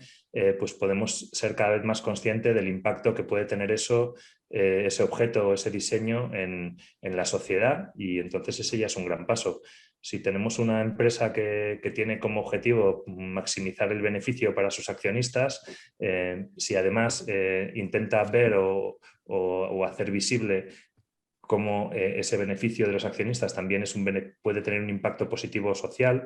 pues podemos ser cada vez más conscientes del impacto que puede tener eso, ese objeto o ese diseño en la sociedad, y entonces ese ya es un gran paso. Si tenemos una empresa que tiene como objetivo maximizar el beneficio para sus accionistas, si además intenta ver o hacer visible cómo ese beneficio de los accionistas también puede tener un impacto positivo social.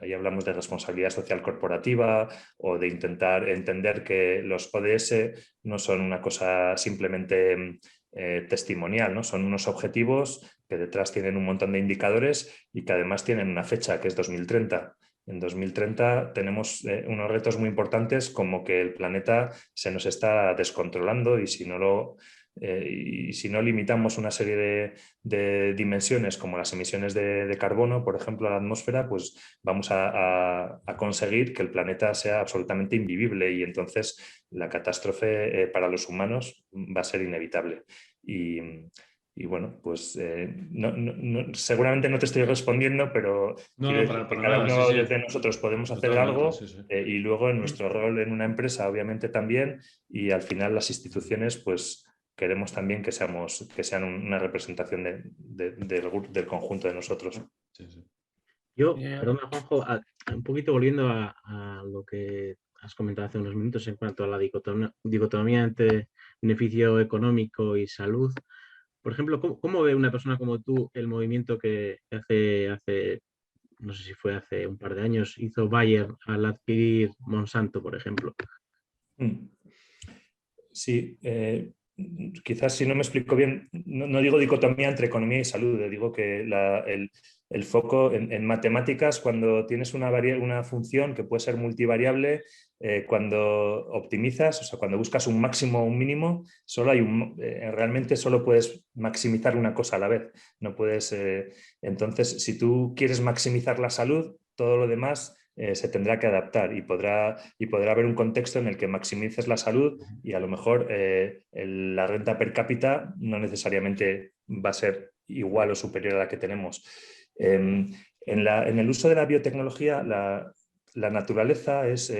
Ahí hablamos de responsabilidad social corporativa o de intentar entender que los ODS no son una cosa simplemente testimonial, ¿no? Son unos objetivos que detrás tienen un montón de indicadores y que además tienen una fecha, que es 2030. En 2030 tenemos unos retos muy importantes, como que el planeta se nos está descontrolando y si no limitamos una serie de dimensiones como las emisiones de carbono, por ejemplo, a la atmósfera, pues vamos a conseguir que el planeta sea absolutamente invivible y entonces la catástrofe para los humanos va a ser inevitable. Y bueno, pues seguramente no te estoy respondiendo, pero No, quiero no, decir que para cada nada, uno sí, sí. de nosotros podemos hacer Totalmente, algo sí, sí. y luego en nuestro rol en una empresa, obviamente también, y al final las instituciones, pues queremos también que sean una representación del conjunto de nosotros. Sí, sí. Yo, perdona, Juanjo, un poquito volviendo a lo que has comentado hace unos minutos en cuanto a la dicotomía entre beneficio económico y salud. Por ejemplo, ¿cómo ve una persona como tú el movimiento que hace, no sé si fue hace un par de años, hizo Bayer al adquirir Monsanto, por ejemplo? Sí, quizás si no me explico bien, no digo dicotomía entre economía y salud, digo que el foco en matemáticas, cuando tienes una función que puede ser multivariable, cuando optimizas, o sea, cuando buscas un máximo o un mínimo, realmente solo puedes maximizar una cosa a la vez. No puedes, entonces, si tú quieres maximizar la salud, todo lo demás se tendrá que adaptar y podrá haber un contexto en el que maximices la salud y a lo mejor la renta per cápita no necesariamente va a ser igual o superior a la que tenemos. En el uso de la biotecnología, la naturaleza es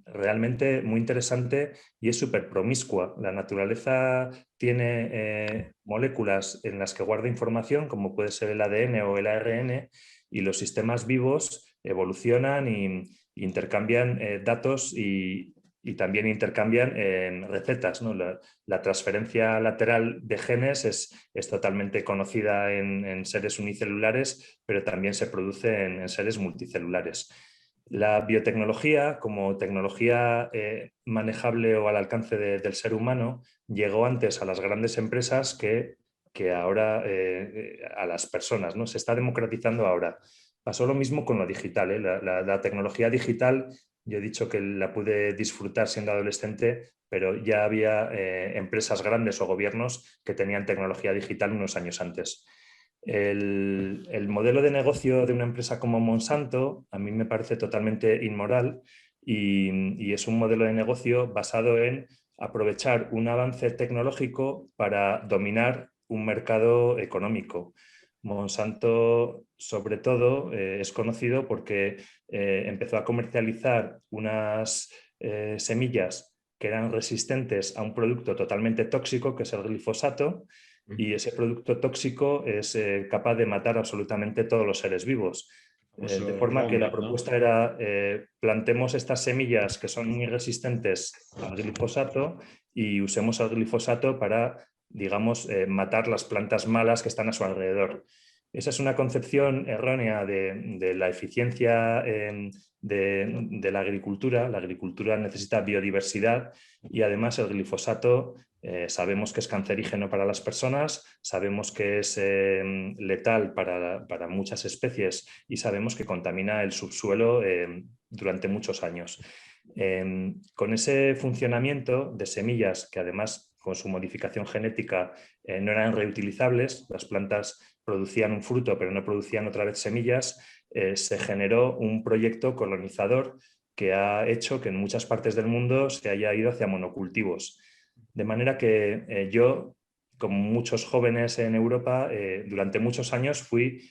realmente muy interesante y es súper promiscua. La naturaleza tiene moléculas en las que guarda información, como puede ser el ADN o el ARN, y los sistemas vivos evolucionan e intercambian datos y también intercambian recetas, ¿no? La transferencia lateral de genes es totalmente conocida en seres unicelulares, pero también se produce en seres multicelulares. La biotecnología, como tecnología manejable o al alcance del ser humano, llegó antes a las grandes empresas que ahora a las personas, ¿no? Se está democratizando ahora. Pasó lo mismo con lo digital, ¿eh? La tecnología digital, yo he dicho que la pude disfrutar siendo adolescente, pero ya había empresas grandes o gobiernos que tenían tecnología digital unos años antes. El modelo de negocio de una empresa como Monsanto a mí me parece totalmente inmoral y es un modelo de negocio basado en aprovechar un avance tecnológico para dominar un mercado económico. Monsanto, sobre todo, es conocido porque empezó a comercializar unas semillas que eran resistentes a un producto totalmente tóxico, que es el glifosato, y ese producto tóxico es capaz de matar absolutamente todos los seres vivos. De forma que la propuesta era plantemos estas semillas que son muy resistentes al glifosato y usemos el glifosato para, digamos, matar las plantas malas que están a su alrededor. Esa es una concepción errónea de la eficiencia de la agricultura. La agricultura necesita biodiversidad y además el glifosato sabemos que es cancerígeno para las personas, sabemos que es letal para muchas especies y sabemos que contamina el subsuelo durante muchos años. Con ese funcionamiento de semillas que además con su modificación genética no eran reutilizables, las plantas producían un fruto pero no producían otra vez semillas, se generó un proyecto colonizador que ha hecho que en muchas partes del mundo se haya ido hacia monocultivos. De manera que yo, como muchos jóvenes en Europa, durante muchos años fui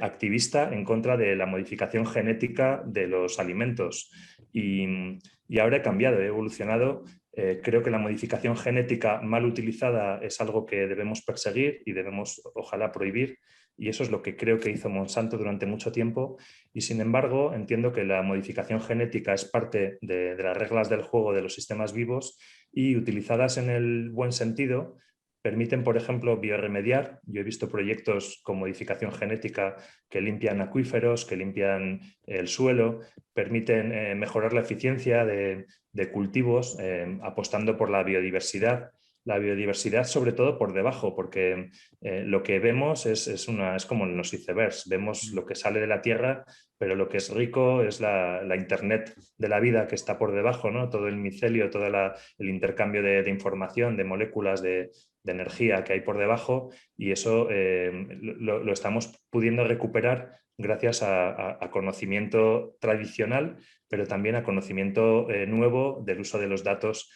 activista en contra de la modificación genética de los alimentos y ahora he cambiado, he evolucionado. Creo que la modificación genética mal utilizada es algo que debemos perseguir y debemos, ojalá, prohibir. Y eso es lo que creo que hizo Monsanto durante mucho tiempo. Y sin embargo, entiendo que la modificación genética es parte de las reglas del juego de los sistemas vivos y utilizadas en el buen sentido permiten, por ejemplo, biorremediar. Yo he visto proyectos con modificación genética que limpian acuíferos, que limpian el suelo, permiten mejorar la eficiencia de cultivos apostando por la biodiversidad. La biodiversidad sobre todo por debajo, porque lo que vemos es como en los icebergs, vemos lo que sale de la tierra, pero lo que es rico es la Internet de la vida que está por debajo, ¿no? Todo el micelio, todo el intercambio de información, de moléculas, de energía que hay por debajo, y eso lo estamos pudiendo recuperar gracias a conocimiento tradicional, pero también a conocimiento nuevo del uso de los datos.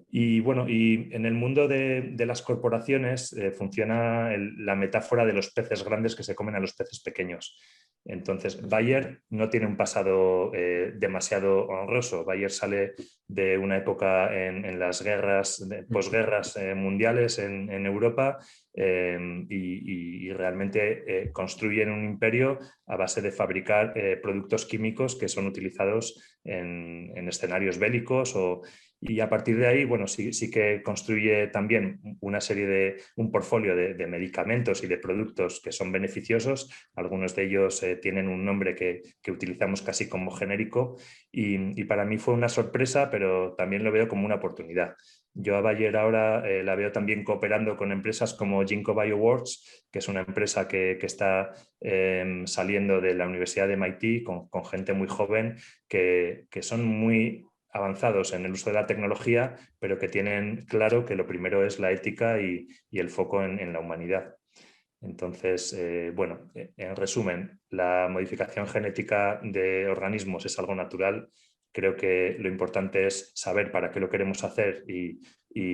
Y bueno, y en el mundo de las corporaciones funciona la metáfora de los peces grandes que se comen a los peces pequeños. Entonces, Bayer no tiene un pasado demasiado honroso. Bayer sale de una época en las guerras, posguerras mundiales en Europa y realmente construyen un imperio a base de fabricar productos químicos que son utilizados en escenarios bélicos y a partir de ahí, bueno, sí que construye también una serie un portfolio de medicamentos y de productos que son beneficiosos. Algunos de ellos tienen un nombre que utilizamos casi como genérico y para mí fue una sorpresa, pero también lo veo como una oportunidad. Yo a Bayer ahora la veo también cooperando con empresas como Ginkgo Bioworks, que es una empresa que está saliendo de la Universidad de MIT con gente muy joven que son muy avanzados en el uso de la tecnología, pero que tienen claro que lo primero es la ética y el foco en la humanidad. Entonces, bueno, en resumen, la modificación genética de organismos es algo natural. Creo que lo importante es saber para qué lo queremos hacer y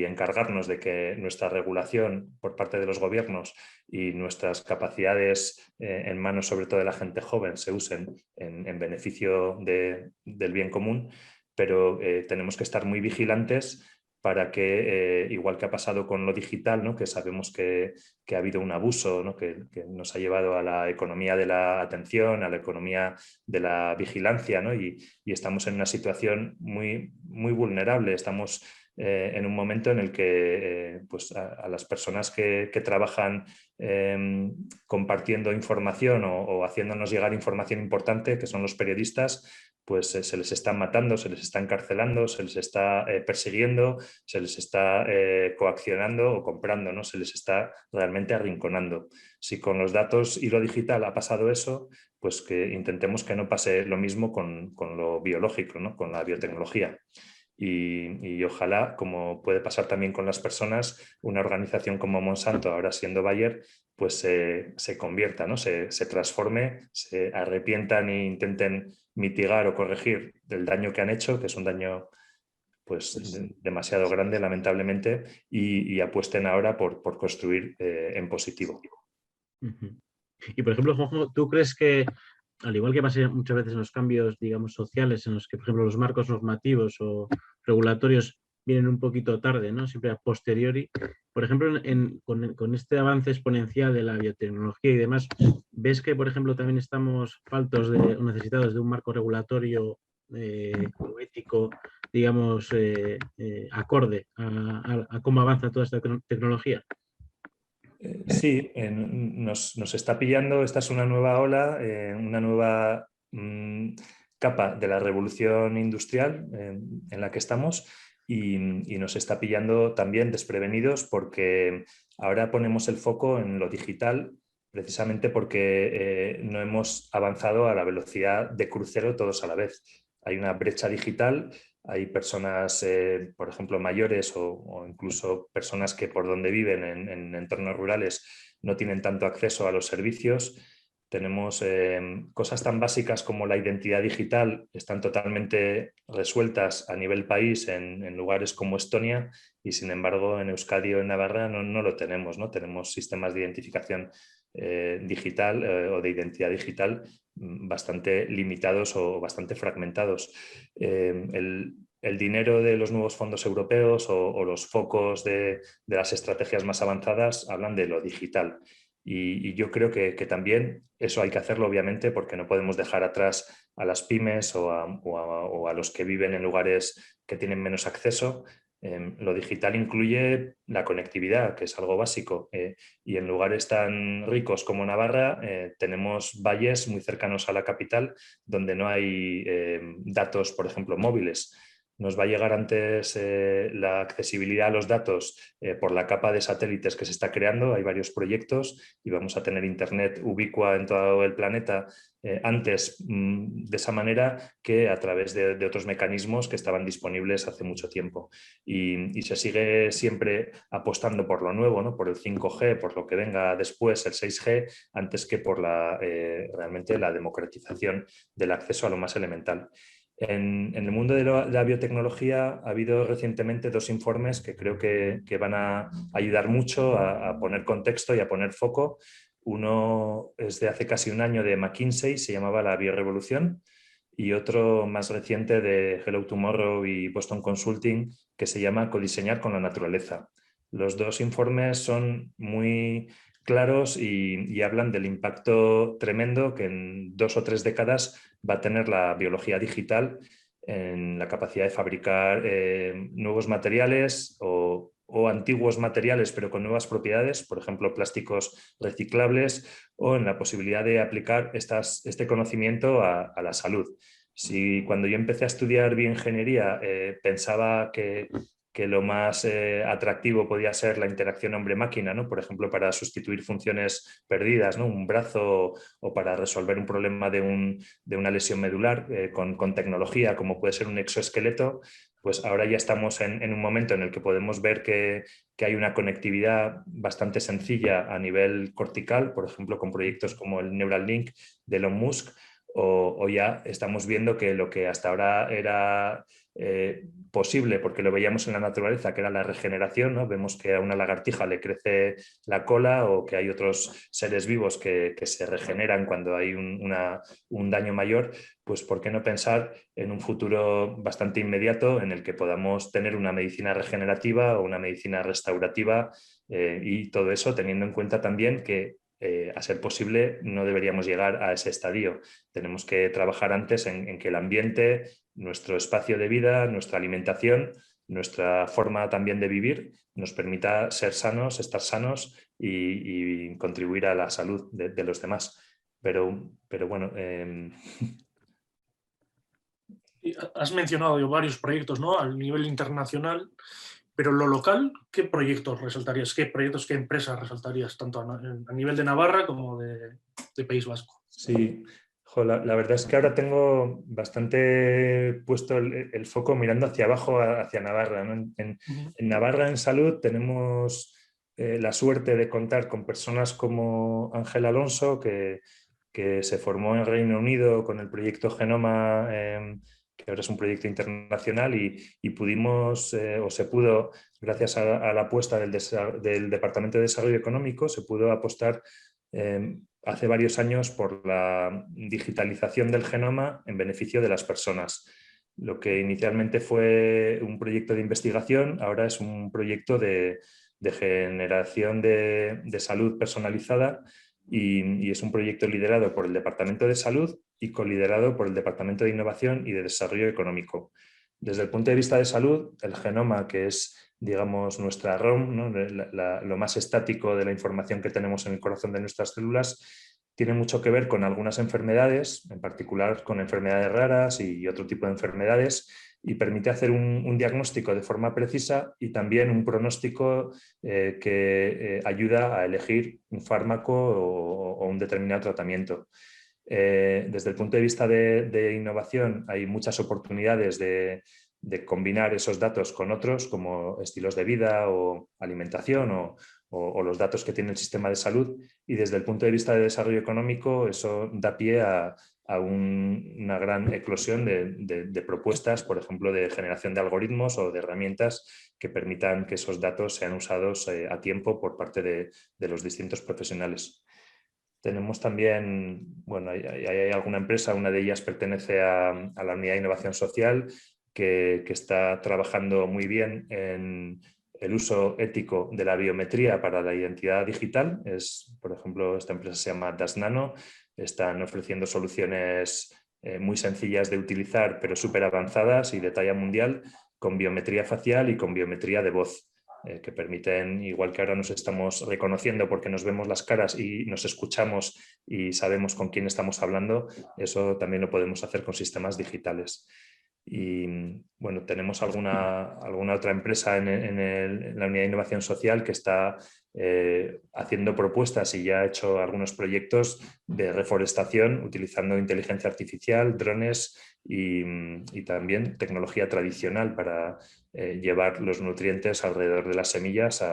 encargarnos de que nuestra regulación por parte de los gobiernos y nuestras capacidades en manos sobre todo de la gente joven se usen en beneficio del bien común, pero tenemos que estar muy vigilantes para que, igual que ha pasado con lo digital, ¿no? Que sabemos que ha habido un abuso, ¿no? que nos ha llevado a la economía de la atención, a la economía de la vigilancia, ¿no? y estamos en una situación muy, muy vulnerable. Estamos en un momento en el que pues a las personas que trabajan compartiendo información o haciéndonos llegar información importante, que son los periodistas, pues se les está matando, se les está encarcelando, se les está persiguiendo, se les está coaccionando o comprando, ¿no? Se les está realmente arrinconando. Si con los datos y lo digital ha pasado eso, pues que intentemos que no pase lo mismo con lo biológico, ¿no? Con la biotecnología. Y ojalá, como puede pasar también con las personas, una organización como Monsanto, ahora siendo Bayer, pues se convierta, ¿no? Se transforme, se arrepientan e intenten mitigar o corregir el daño que han hecho, que es un daño pues demasiado grande, lamentablemente, y apuesten ahora por construir en positivo. Y, por ejemplo, Juanjo, ¿tú crees que, al igual que pasa muchas veces en los cambios, digamos, sociales, en los que, por ejemplo, los marcos normativos o regulatorios vienen un poquito tarde, ¿no? Siempre a posteriori, por ejemplo, con este avance exponencial de la biotecnología y demás, ¿ves que, por ejemplo, también estamos faltos o necesitados de un marco regulatorio o ético, digamos, acorde a cómo avanza toda esta tecnología? Sí, nos está pillando, esta es una nueva ola, una nueva capa de la revolución industrial en la que estamos y nos está pillando también desprevenidos porque ahora ponemos el foco en lo digital precisamente porque no hemos avanzado a la velocidad de crucero todos a la vez. Hay una brecha digital. Hay personas, por ejemplo, mayores o incluso personas que por donde viven en entornos rurales no tienen tanto acceso a los servicios. Tenemos cosas tan básicas como la identidad digital, están totalmente resueltas a nivel país en lugares como Estonia y sin embargo en Euskadi o en Navarra no lo tenemos, ¿no? Tenemos sistemas de identificación digital o de identidad digital bastante limitados o bastante fragmentados. El dinero de los nuevos fondos europeos o los focos de las estrategias más avanzadas hablan de lo digital. Y yo creo que también eso hay que hacerlo, obviamente, porque no podemos dejar atrás a las pymes o a los que viven en lugares que tienen menos acceso. Lo digital incluye la conectividad, que es algo básico, y en lugares tan ricos como Navarra tenemos valles muy cercanos a la capital donde no hay datos, por ejemplo, móviles. Nos va a llegar antes la accesibilidad a los datos por la capa de satélites que se está creando. Hay varios proyectos y vamos a tener internet ubicua en todo el planeta antes de esa manera que a través de otros mecanismos que estaban disponibles hace mucho tiempo. Y se sigue siempre apostando por lo nuevo, ¿no? Por el 5G, por lo que venga después, el 6G, antes que por realmente la democratización del acceso a lo más elemental. En el mundo de la biotecnología ha habido recientemente 2 informes que creo que van a ayudar mucho a poner contexto y a poner foco. Uno es de hace casi un año de McKinsey, se llamaba La Biorevolución, y otro más reciente de Hello Tomorrow y Boston Consulting que se llama Codiseñar con la naturaleza. Los 2 informes son muy claros y hablan del impacto tremendo que en 2 o 3 décadas va a tener la biología digital en la capacidad de fabricar nuevos materiales o antiguos materiales pero con nuevas propiedades, por ejemplo plásticos reciclables, o en la posibilidad de aplicar este conocimiento a la salud. Si cuando yo empecé a estudiar bioingeniería pensaba que lo más atractivo podía ser la interacción hombre-máquina, ¿no? Por ejemplo, para sustituir funciones perdidas, ¿no? Un brazo o para resolver un problema de una lesión medular con tecnología, como puede ser un exoesqueleto, pues ahora ya estamos en un momento en el que podemos ver que hay una conectividad bastante sencilla a nivel cortical, por ejemplo, con proyectos como el Neuralink de Elon Musk, o ya estamos viendo que lo que hasta ahora era posible, porque lo veíamos en la naturaleza, que era la regeneración, ¿no? Vemos que a una lagartija le crece la cola, o que hay otros seres vivos que se regeneran cuando hay un daño mayor. Pues ¿por qué no pensar en un futuro bastante inmediato en el que podamos tener una medicina regenerativa o una medicina restaurativa, y todo eso teniendo en cuenta también que a ser posible no deberíamos llegar a ese estadio. Tenemos que trabajar antes en que el ambiente, nuestro espacio de vida, nuestra alimentación, nuestra forma también de vivir nos permita ser sanos, estar sanos y contribuir a la salud de los demás. Pero bueno... Has mencionado varios proyectos, ¿no?, a nivel internacional, pero lo local, ¿qué proyectos resaltarías? ¿Qué proyectos, qué empresas resaltarías, tanto a nivel de Navarra como de País Vasco? Sí, la verdad es que ahora tengo bastante puesto el foco mirando hacia abajo, hacia Navarra, ¿no? En Navarra, en salud, tenemos la suerte de contar con personas como Ángel Alonso, que se formó en Reino Unido con el proyecto Genoma, que ahora es un proyecto internacional, y pudimos, o se pudo, gracias a la apuesta del Departamento de Desarrollo Económico, se pudo apostar hace varios años por la digitalización del genoma en beneficio de las personas. Lo que inicialmente fue un proyecto de investigación, ahora es un proyecto de generación de salud personalizada, y es un proyecto liderado por el Departamento de Salud y coliderado por el Departamento de Innovación y de Desarrollo Económico. Desde el punto de vista de salud, el genoma, que es, digamos, nuestra ROM, ¿no?, lo más estático de la información que tenemos en el corazón de nuestras células, tiene mucho que ver con algunas enfermedades, en particular con enfermedades raras y otro tipo de enfermedades, y permite hacer un diagnóstico de forma precisa y también un pronóstico que ayuda a elegir un fármaco o un determinado tratamiento. Desde el punto de vista de innovación, hay muchas oportunidades de combinar esos datos con otros, como estilos de vida o alimentación, o los datos que tiene el sistema de salud, y desde el punto de vista de desarrollo económico eso da pie a una gran eclosión de propuestas, por ejemplo, de generación de algoritmos o de herramientas que permitan que esos datos sean usados a tiempo por parte de los distintos profesionales. Tenemos también, bueno, hay alguna empresa, una de ellas pertenece a la Unidad de Innovación Social, que está trabajando muy bien en el uso ético de la biometría para la identidad digital. Por ejemplo, esta empresa se llama DasNano. Están ofreciendo soluciones muy sencillas de utilizar, pero súper avanzadas y de talla mundial, con biometría facial y con biometría de voz, que permiten, igual que ahora nos estamos reconociendo porque nos vemos las caras y nos escuchamos y sabemos con quién estamos hablando, eso también lo podemos hacer con sistemas digitales. Y bueno, tenemos alguna otra empresa en la Unidad de Innovación Social que está haciendo propuestas y ya ha hecho algunos proyectos de reforestación utilizando inteligencia artificial, drones y también tecnología tradicional para llevar los nutrientes alrededor de las semillas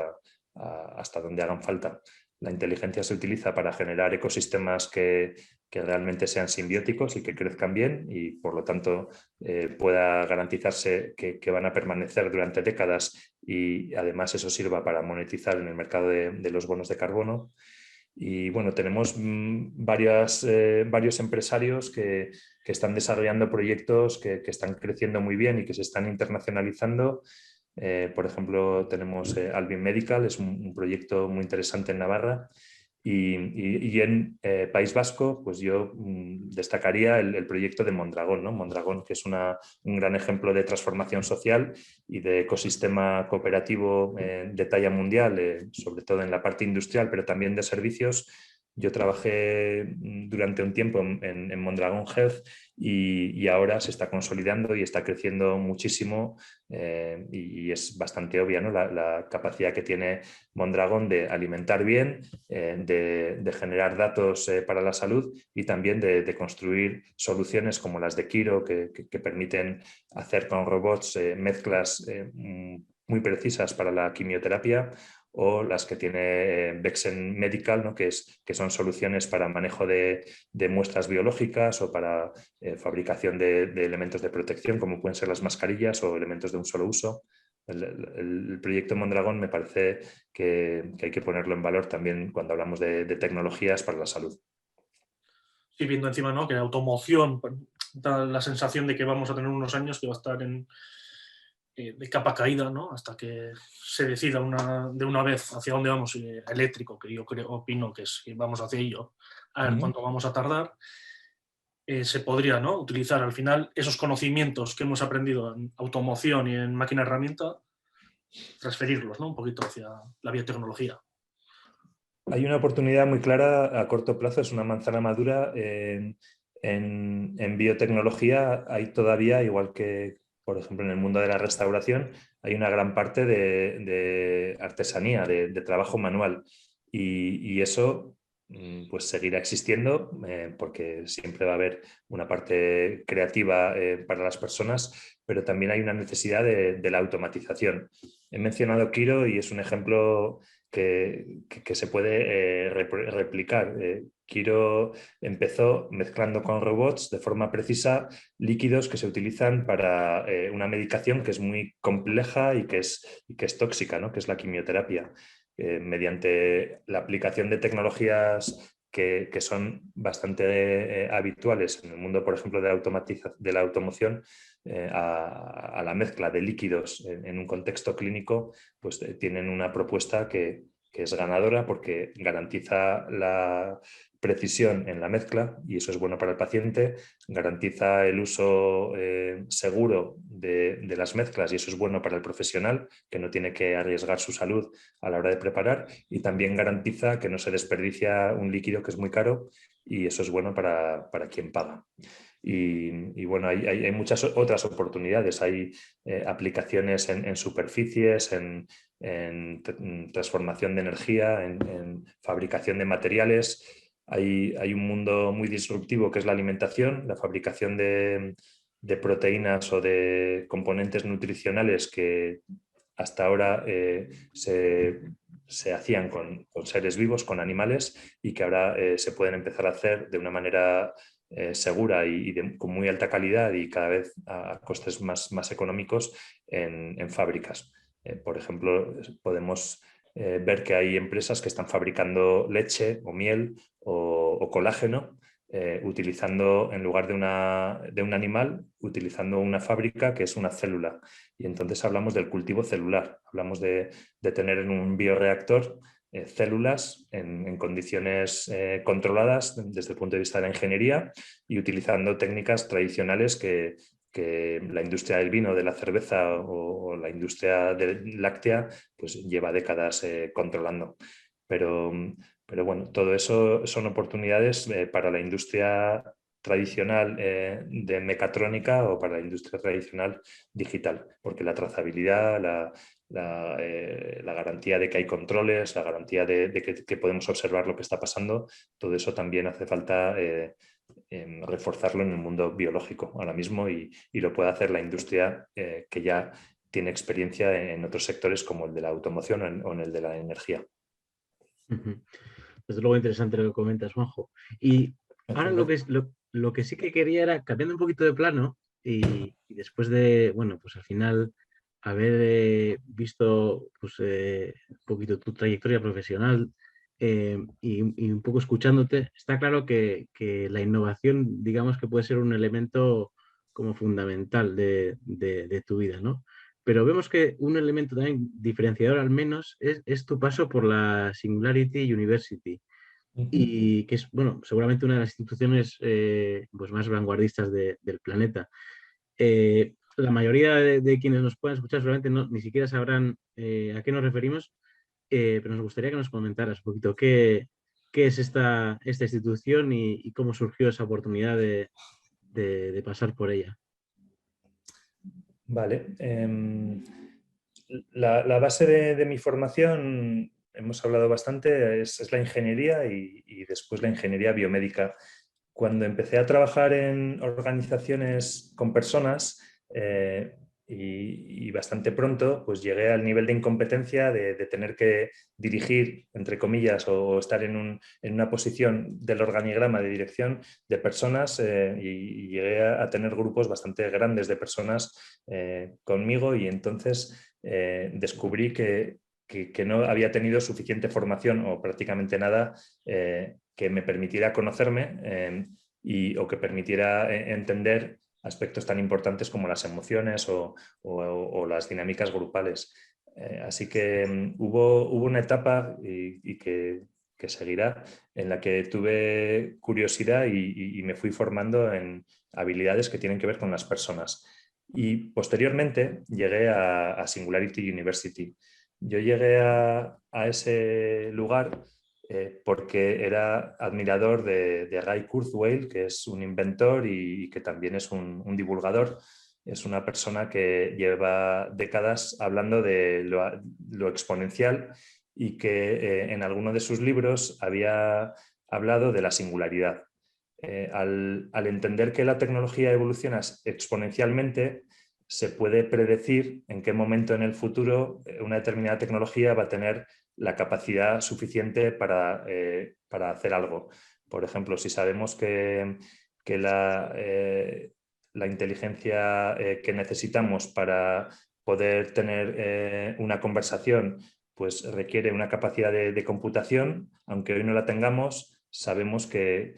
hasta donde hagan falta. La inteligencia se utiliza para generar ecosistemas que realmente sean simbióticos y que crezcan bien, y por lo tanto pueda garantizarse que van a permanecer durante décadas, y además eso sirva para monetizar en el mercado de los bonos de carbono. Y bueno, tenemos varios empresarios que están desarrollando proyectos que están creciendo muy bien y que se están internacionalizando. Por ejemplo, tenemos Albin Medical, es un proyecto muy interesante en Navarra. Y en País Vasco, pues yo destacaría el proyecto de Mondragón, ¿no? Mondragón, que es un gran ejemplo de transformación social y de ecosistema cooperativo de talla mundial, sobre todo en la parte industrial, pero también de servicios, Yo trabajé durante un tiempo en Mondragon Health y ahora se está consolidando y está creciendo muchísimo y es bastante obvia, ¿no? La capacidad que tiene Mondragon de alimentar bien, de generar datos para la salud y también de construir soluciones como las de Quiro que permiten hacer con robots mezclas muy precisas para la quimioterapia, o las que tiene Bexen Medical, ¿no? que son soluciones para manejo de muestras biológicas o para fabricación de elementos de protección, como pueden ser las mascarillas o elementos de un solo uso. El proyecto Mondragon me parece que hay que ponerlo en valor también cuando hablamos de tecnologías para la salud. Sí, viendo encima, ¿no?, que la automoción da la sensación de que vamos a tener unos años que va a estar de capa caída, ¿no?, hasta que se decida de una vez hacia dónde vamos, eléctrico, que yo opino que vamos hacia ello, a ver cuánto vamos a tardar. Se podría, ¿no?, utilizar al final esos conocimientos que hemos aprendido en automoción y en máquina herramienta, transferirlos, ¿no?, un poquito hacia la biotecnología. Hay una oportunidad muy clara a corto plazo, es una manzana madura. En biotecnología hay todavía, igual que por ejemplo en el mundo de la restauración, hay una gran parte de artesanía, de trabajo manual y eso pues seguirá existiendo porque siempre va a haber una parte creativa para las personas, pero también hay una necesidad de la automatización. He mencionado Quiro y es un ejemplo que se puede replicar. Quiro empezó mezclando con robots de forma precisa líquidos que se utilizan para una medicación que es muy compleja y que es tóxica, ¿no?, que es la quimioterapia. Mediante la aplicación de tecnologías que son bastante habituales en el mundo, por ejemplo, de la automoción, a la mezcla de líquidos en un contexto clínico, pues tienen una propuesta que es ganadora porque garantiza la precisión en la mezcla y eso es bueno para el paciente, garantiza el uso seguro de las mezclas y eso es bueno para el profesional que no tiene que arriesgar su salud a la hora de preparar y también garantiza que no se desperdicia un líquido que es muy caro y eso es bueno para quien paga. Y bueno, hay muchas otras oportunidades, hay aplicaciones en superficies, en transformación de energía, en fabricación de materiales. Hay un mundo muy disruptivo que es la alimentación, la fabricación de proteínas o de componentes nutricionales que hasta ahora se hacían con seres vivos, con animales, y que ahora se pueden empezar a hacer de una manera segura y con muy alta calidad y cada vez a costes más económicos en fábricas. Por ejemplo, podemos ver que hay empresas que están fabricando leche o miel o colágeno utilizando, en lugar de un animal, utilizando una fábrica que es una célula. Y entonces hablamos del cultivo celular, hablamos de tener en un bioreactor células en condiciones controladas desde el punto de vista de la ingeniería y utilizando técnicas tradicionales que la industria del vino, de la cerveza o la industria láctea pues lleva décadas controlando. Pero bueno, todo eso son oportunidades para la industria tradicional de mecatrónica o para la industria tradicional digital, porque la trazabilidad, la garantía de que hay controles, la garantía de que podemos observar lo que está pasando, todo eso también hace falta reforzarlo en el mundo biológico ahora mismo y lo puede hacer la industria que ya tiene experiencia en otros sectores como el de la automoción o en el de la energía. Desde luego interesante lo que comentas, Juanjo. Y ahora lo que sí que quería era, cambiando un poquito de plano y después de, bueno, pues al final haber visto pues, un poquito tu trayectoria profesional y un poco escuchándote, está claro que la innovación, digamos que puede ser un elemento como fundamental de tu vida, ¿no? Pero vemos que un elemento también diferenciador al menos es tu paso por la Singularity University y que es, bueno, seguramente una de las instituciones pues más vanguardistas del planeta. La mayoría de quienes nos puedan escuchar seguramente ni siquiera sabrán a qué nos referimos, pero nos gustaría que nos comentaras un poquito qué qué es esta institución y cómo surgió esa oportunidad de pasar por ella. Vale. La base de mi formación, hemos hablado bastante, es la ingeniería y después la ingeniería biomédica. Cuando empecé a trabajar en organizaciones con personas y bastante pronto, pues llegué al nivel de incompetencia de tener que dirigir, entre comillas, o estar en una posición del organigrama de dirección de personas y llegué a tener grupos bastante grandes de personas conmigo y entonces descubrí que no había tenido suficiente formación o prácticamente nada que me permitiera conocerme o que permitiera entender aspectos tan importantes como las emociones o las dinámicas grupales. Así que hubo una etapa y que seguirá en la que tuve curiosidad y me fui formando en habilidades que tienen que ver con las personas. Y posteriormente llegué a Singularity University. Yo llegué a ese lugar porque era admirador de Guy Kurzweil, que es un inventor y que también es un divulgador. Es una persona que lleva décadas hablando de lo exponencial y que en alguno de sus libros había hablado de la singularidad. Al entender que la tecnología evoluciona exponencialmente, se puede predecir en qué momento en el futuro una determinada tecnología va a tener la capacidad suficiente para hacer algo. Por ejemplo, si sabemos que la inteligencia que necesitamos para poder tener una conversación pues requiere una capacidad de computación, aunque hoy no la tengamos, sabemos que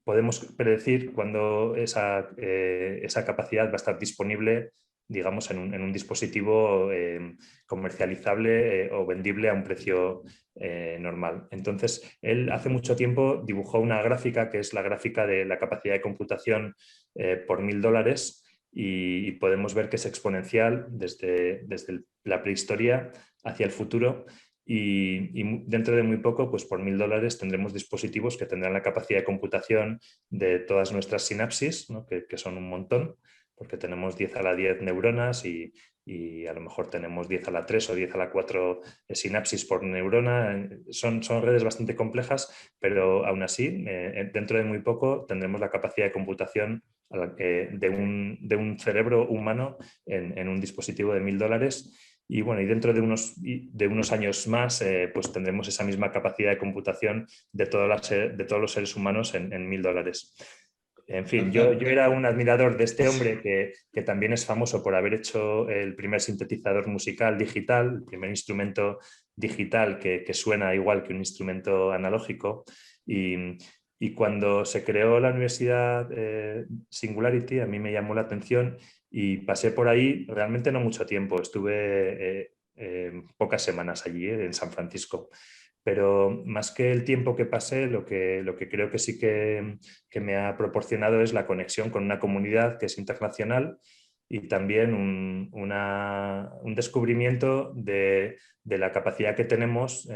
podemos predecir cuándo esa capacidad va a estar disponible, digamos, en un dispositivo comercializable o vendible a un precio normal. Entonces, él hace mucho tiempo dibujó una gráfica que es la gráfica de la capacidad de computación por $1000 y podemos ver que es exponencial desde la prehistoria hacia el futuro. Y dentro de muy poco, pues por $1000 tendremos dispositivos que tendrán la capacidad de computación de todas nuestras sinapsis, ¿no? que son un montón, porque tenemos 10 a la 10 neuronas y a lo mejor tenemos 10 a la 3 o 10 a la 4 sinapsis por neurona. Son redes bastante complejas, pero aún así, dentro de muy poco tendremos la capacidad de computación de un cerebro humano en un dispositivo de $1000. Y bueno, y dentro de unos años más, pues tendremos esa misma capacidad de computación de todos los seres humanos en $1000. En fin, yo era un admirador de este hombre que también es famoso por haber hecho el primer sintetizador musical digital, el primer instrumento digital que suena igual que un instrumento analógico. Y cuando se creó la Universidad Singularity, a mí me llamó la atención y pasé por ahí realmente no mucho tiempo. Estuve pocas semanas allí, en San Francisco. Pero más que el tiempo que pasé, lo que creo que sí que me ha proporcionado es la conexión con una comunidad que es internacional y también un descubrimiento de la capacidad que tenemos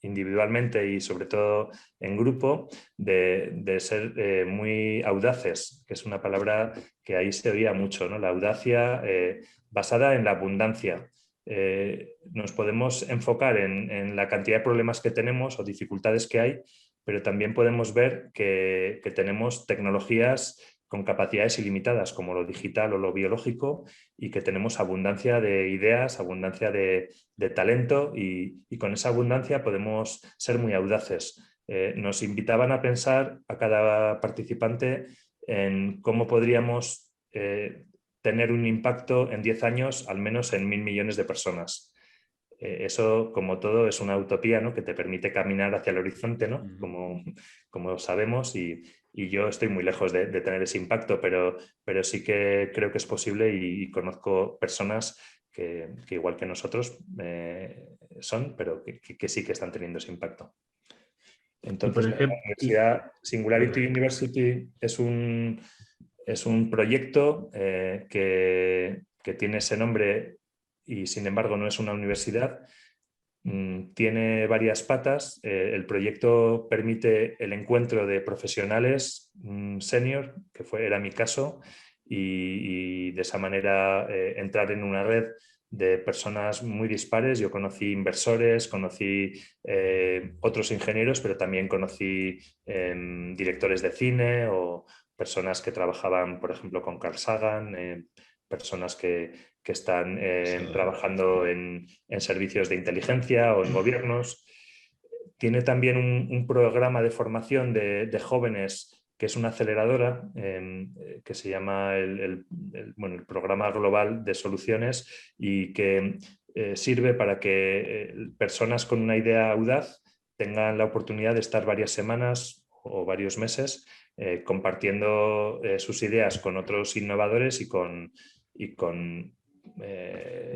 individualmente y sobre todo en grupo de ser muy audaces, que es una palabra que ahí se oía mucho, ¿no? La audacia basada en la abundancia. Nos podemos enfocar en la cantidad de problemas que tenemos o dificultades que hay, pero también podemos ver que tenemos tecnologías con capacidades ilimitadas como lo digital o lo biológico y que tenemos abundancia de ideas, abundancia de talento y con esa abundancia podemos ser muy audaces. Nos invitaban a pensar a cada participante en cómo podríamos tener un impacto en 10 años al menos en 1000 millones de personas. Eso, como todo, es una utopía, ¿no? Que te permite caminar hacia el horizonte, ¿no? Como sabemos, y yo estoy muy lejos de tener ese impacto, pero sí que creo que es posible y conozco personas que igual que nosotros son, pero que sí que están teniendo ese impacto. Entonces, la Universidad Singularity University es un proyecto que tiene ese nombre y sin embargo no es una universidad, tiene varias patas. El proyecto permite el encuentro de profesionales senior, que era mi caso, y de esa manera entrar en una red de personas muy dispares. Yo conocí inversores, conocí otros ingenieros, pero también conocí directores de cine o personas que trabajaban, por ejemplo, con Carl Sagan, personas que están trabajando en servicios de inteligencia o en gobiernos. Tiene también un programa de formación de jóvenes que es una aceleradora que se llama el Programa Global de Soluciones y que sirve para que personas con una idea audaz tengan la oportunidad de estar varias semanas o varios meses compartiendo sus ideas con otros innovadores y con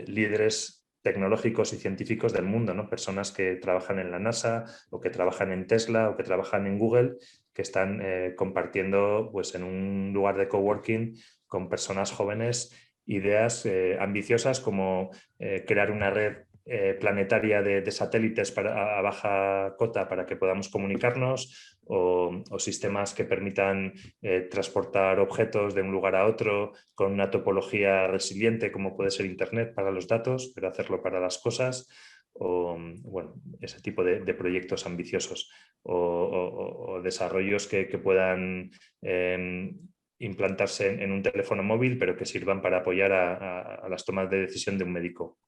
líderes tecnológicos y científicos del mundo, ¿no? Personas que trabajan en la NASA o que trabajan en Tesla o que trabajan en Google, que están compartiendo pues, en un lugar de coworking con personas jóvenes ideas ambiciosas como crear una red planetaria de satélites a baja cota para que podamos comunicarnos o sistemas que permitan transportar objetos de un lugar a otro con una topología resiliente como puede ser Internet para los datos, pero hacerlo para las cosas o bueno, ese tipo de proyectos ambiciosos o desarrollos que puedan implantarse en un teléfono móvil pero que sirvan para apoyar a las tomas de decisión de un médico.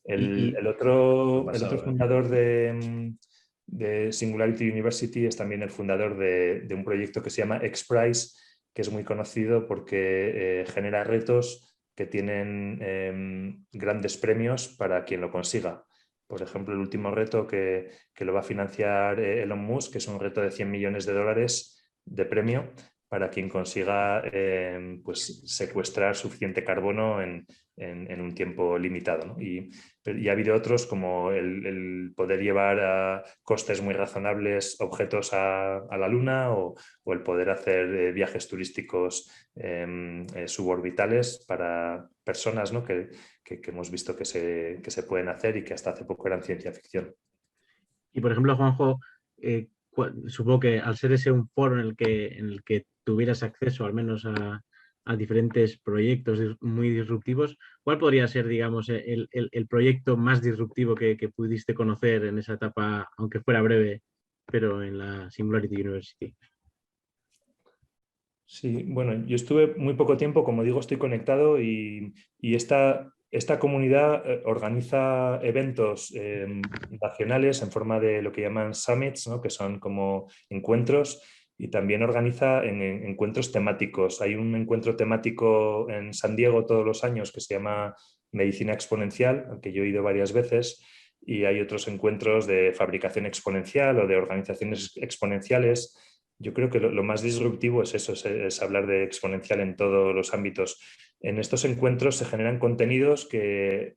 El otro fundador de Singularity University es también el fundador de un proyecto que se llama XPRIZE, que es muy conocido porque genera retos que tienen grandes premios para quien lo consiga. Por ejemplo, el último reto que lo va a financiar Elon Musk, que es un reto de $100 millones de premio para quien consiga pues, secuestrar suficiente carbono en un tiempo limitado, ¿no? Y ha habido otros como el poder llevar a costes muy razonables objetos a la Luna o el poder hacer viajes turísticos suborbitales para personas, ¿no? que hemos visto que se pueden hacer y que hasta hace poco eran ciencia ficción. Y por ejemplo, Juanjo, supongo que al ser ese un foro en el que tuvieras acceso al menos a diferentes proyectos muy disruptivos, ¿cuál podría ser, digamos, el proyecto más disruptivo que pudiste conocer en esa etapa, aunque fuera breve, pero en la Singularity University? Sí, bueno, yo estuve muy poco tiempo, como digo, estoy conectado y esta comunidad organiza eventos nacionales en forma de lo que llaman summits, ¿no? Que son como encuentros, y también organiza encuentros temáticos. Hay un encuentro temático en San Diego todos los años que se llama Medicina Exponencial, al que yo he ido varias veces, y hay otros encuentros de fabricación exponencial o de organizaciones exponenciales. Yo creo que lo más disruptivo es eso, es hablar de exponencial en todos los ámbitos. En estos encuentros se generan contenidos que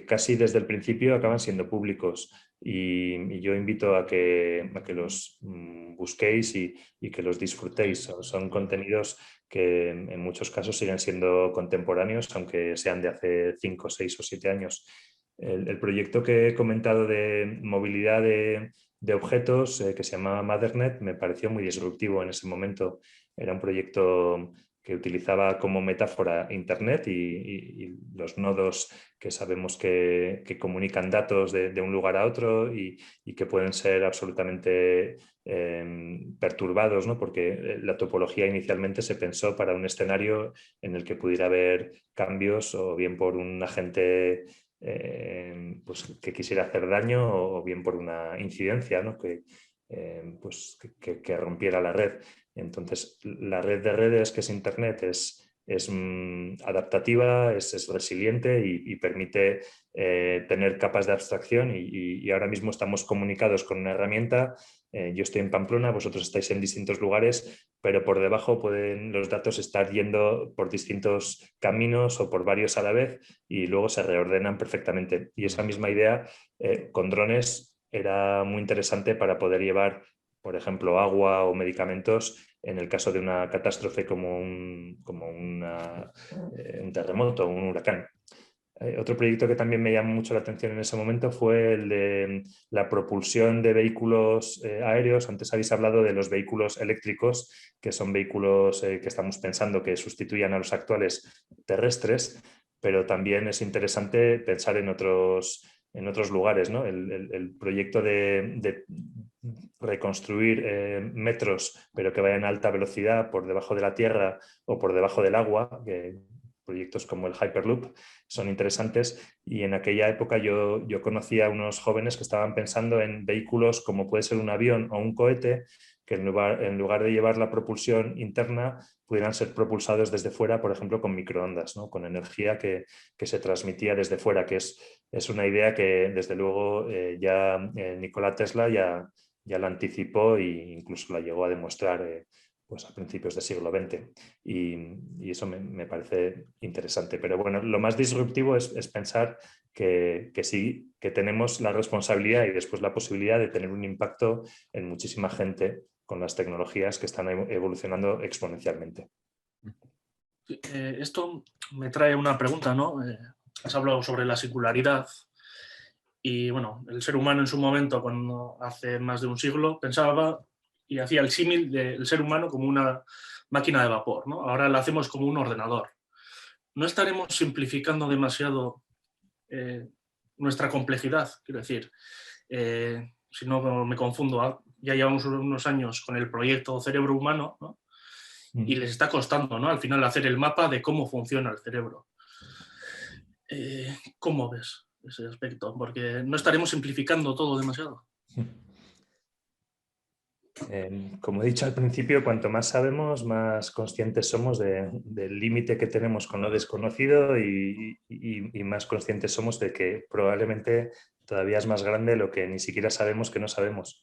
casi desde el principio acaban siendo públicos y yo invito a que los busquéis y que los disfrutéis. Son contenidos que en muchos casos siguen siendo contemporáneos, aunque sean de hace 5, 6 o 7 años. El proyecto que he comentado de movilidad de objetos que se llamaba MotherNet me pareció muy disruptivo en ese momento. Era un proyecto que utilizaba como metáfora Internet y los nodos que sabemos que comunican datos de un lugar a otro y que pueden ser absolutamente perturbados, ¿no? Porque la topología inicialmente se pensó para un escenario en el que pudiera haber cambios o bien por un agente pues, que quisiera hacer daño o bien por una incidencia, ¿no? Pues, que rompiera la red. Entonces, la red de redes que es Internet es adaptativa, es resiliente y permite tener capas de abstracción y ahora mismo estamos comunicados con una herramienta. Yo estoy en Pamplona, vosotros estáis en distintos lugares, pero por debajo pueden los datos estar yendo por distintos caminos o por varios a la vez y luego se reordenan perfectamente. Y esa misma idea con drones era muy interesante para poder llevar, por ejemplo, agua o medicamentos en el caso de una catástrofe como un terremoto o un huracán. Otro proyecto que también me llamó mucho la atención en ese momento fue el de la propulsión de vehículos aéreos. Antes habéis hablado de los vehículos eléctricos, que son vehículos que estamos pensando que sustituyan a los actuales terrestres, pero también es interesante pensar en otros lugares, ¿no? El proyecto de reconstruir metros, pero que vayan a alta velocidad por debajo de la tierra o por debajo del agua, proyectos como el Hyperloop son interesantes, y en aquella época yo conocí a unos jóvenes que estaban pensando en vehículos como puede ser un avión o un cohete, que en lugar de llevar la propulsión interna pudieran ser propulsados desde fuera, por ejemplo, con microondas, ¿no? Con energía que se transmitía desde fuera, que es una idea que desde luego Nikola Tesla ya la anticipó e incluso la llegó a demostrar pues a principios del siglo XX. Y eso me parece interesante. Pero bueno, lo más disruptivo es pensar que sí, que tenemos la responsabilidad y después la posibilidad de tener un impacto en muchísima gente con las tecnologías que están evolucionando exponencialmente. Esto me trae una pregunta, ¿no? Has hablado sobre la singularidad y, bueno, el ser humano en su momento, cuando hace más de un siglo, pensaba y hacía el símil del ser humano como una máquina de vapor, ¿no? Ahora la hacemos como un ordenador. ¿No estaremos simplificando demasiado nuestra complejidad? Quiero decir, si no me confundo, ya llevamos unos años con el proyecto Cerebro Humano, ¿no? Y les está costando, ¿no? Al final hacer el mapa de cómo funciona el cerebro. ¿Cómo ves ese aspecto? Porque no estaremos simplificando todo demasiado. Como he dicho al principio, cuanto más sabemos, más conscientes somos del límite que tenemos con lo desconocido y más conscientes somos de que probablemente todavía es más grande lo que ni siquiera sabemos que no sabemos.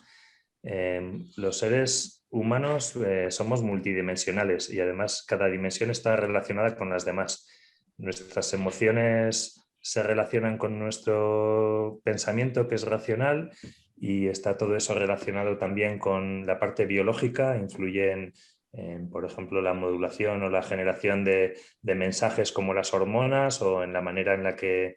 Los seres humanos somos multidimensionales y además cada dimensión está relacionada con las demás. Nuestras emociones se relacionan con nuestro pensamiento, que es racional, y está todo eso relacionado también con la parte biológica, influye en, por ejemplo, la modulación o la generación de mensajes como las hormonas o en la manera en la que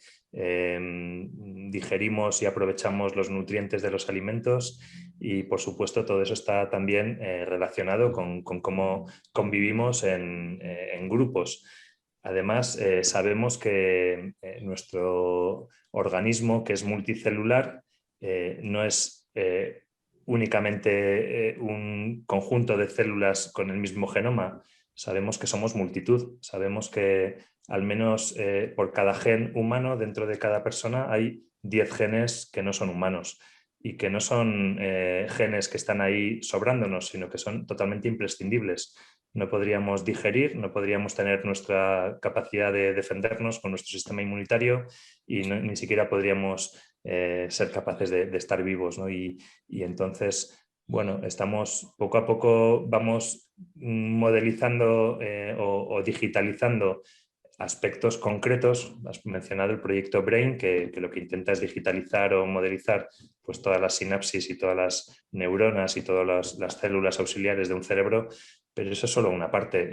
digerimos y aprovechamos los nutrientes de los alimentos, y por supuesto todo eso está también relacionado con cómo convivimos en grupos. Además, sabemos que nuestro organismo, que es multicelular, no es únicamente un conjunto de células con el mismo genoma. Sabemos que somos multitud, sabemos que al menos por cada gen humano dentro de cada persona hay 10 genes que no son humanos y que no son genes que están ahí sobrándonos, sino que son totalmente imprescindibles. No podríamos digerir, no podríamos tener nuestra capacidad de defendernos con nuestro sistema inmunitario y ni siquiera podríamos ser capaces de estar vivos, ¿no? Y entonces, bueno, estamos poco a poco, vamos modelizando o digitalizando aspectos concretos. Has mencionado el proyecto Brain, que lo que intenta es digitalizar o modelizar pues, todas las sinapsis y todas las neuronas y todas las células auxiliares de un cerebro, pero eso es solo una parte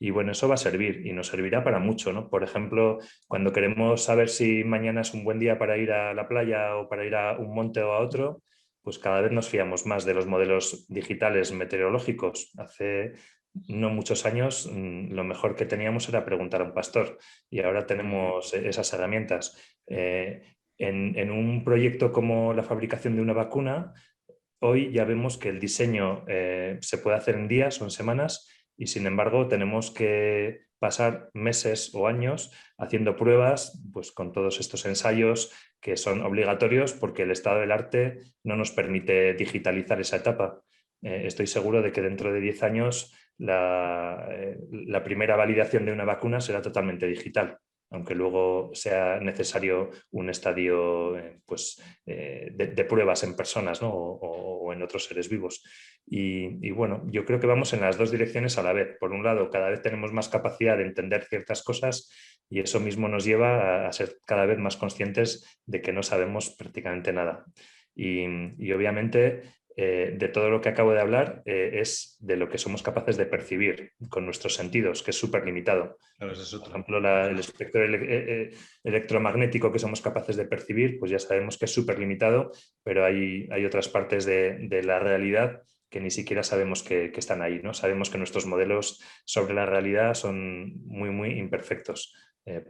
y bueno, eso va a servir y nos servirá para mucho, ¿no? Por ejemplo, cuando queremos saber si mañana es un buen día para ir a la playa o para ir a un monte o a otro, pues cada vez nos fiamos más de los modelos digitales meteorológicos. Hace no muchos años lo mejor que teníamos era preguntar a un pastor y ahora tenemos esas herramientas. En un proyecto como la fabricación de una vacuna, hoy ya vemos que el diseño se puede hacer en días o en semanas y sin embargo tenemos que pasar meses o años haciendo pruebas pues, con todos estos ensayos que son obligatorios porque el estado del arte no nos permite digitalizar esa etapa. Estoy seguro de que dentro de 10 años la primera validación de una vacuna será totalmente digital, aunque luego sea necesario un estadio de pruebas en personas, ¿no? o en otros seres vivos. Y bueno, yo creo que vamos en las dos direcciones a la vez. Por un lado, cada vez tenemos más capacidad de entender ciertas cosas y eso mismo nos lleva a ser cada vez más conscientes de que no sabemos prácticamente nada. Y obviamente de todo lo que acabo de hablar es de lo que somos capaces de percibir con nuestros sentidos, que es súper limitado. Claro, eso es Por otro. ejemplo, el espectro electromagnético que somos capaces de percibir, pues ya sabemos que es súper limitado, pero hay otras partes de la realidad que ni siquiera sabemos que están ahí, ¿no? Sabemos que nuestros modelos sobre la realidad son muy, muy imperfectos.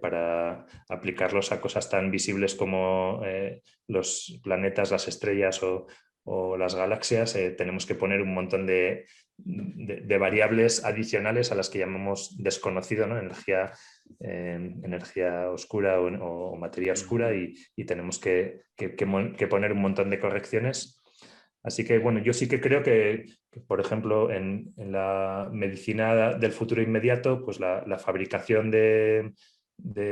Para aplicarlos a cosas tan visibles como los planetas, las estrellas o las galaxias, tenemos que poner un montón de variables adicionales a las que llamamos desconocido, ¿no? Energía oscura o materia oscura, y tenemos que poner un montón de correcciones. Así que, bueno, yo sí que creo que por ejemplo, en la medicina del futuro inmediato, pues la fabricación de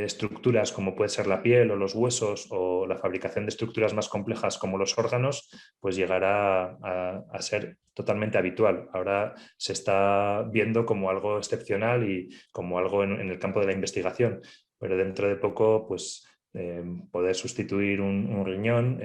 estructuras como puede ser la piel o los huesos, o la fabricación de estructuras más complejas como los órganos, pues llegará a ser totalmente habitual. Ahora se está viendo como algo excepcional y como algo en el campo de la investigación, pero dentro de poco, pues poder sustituir un riñón,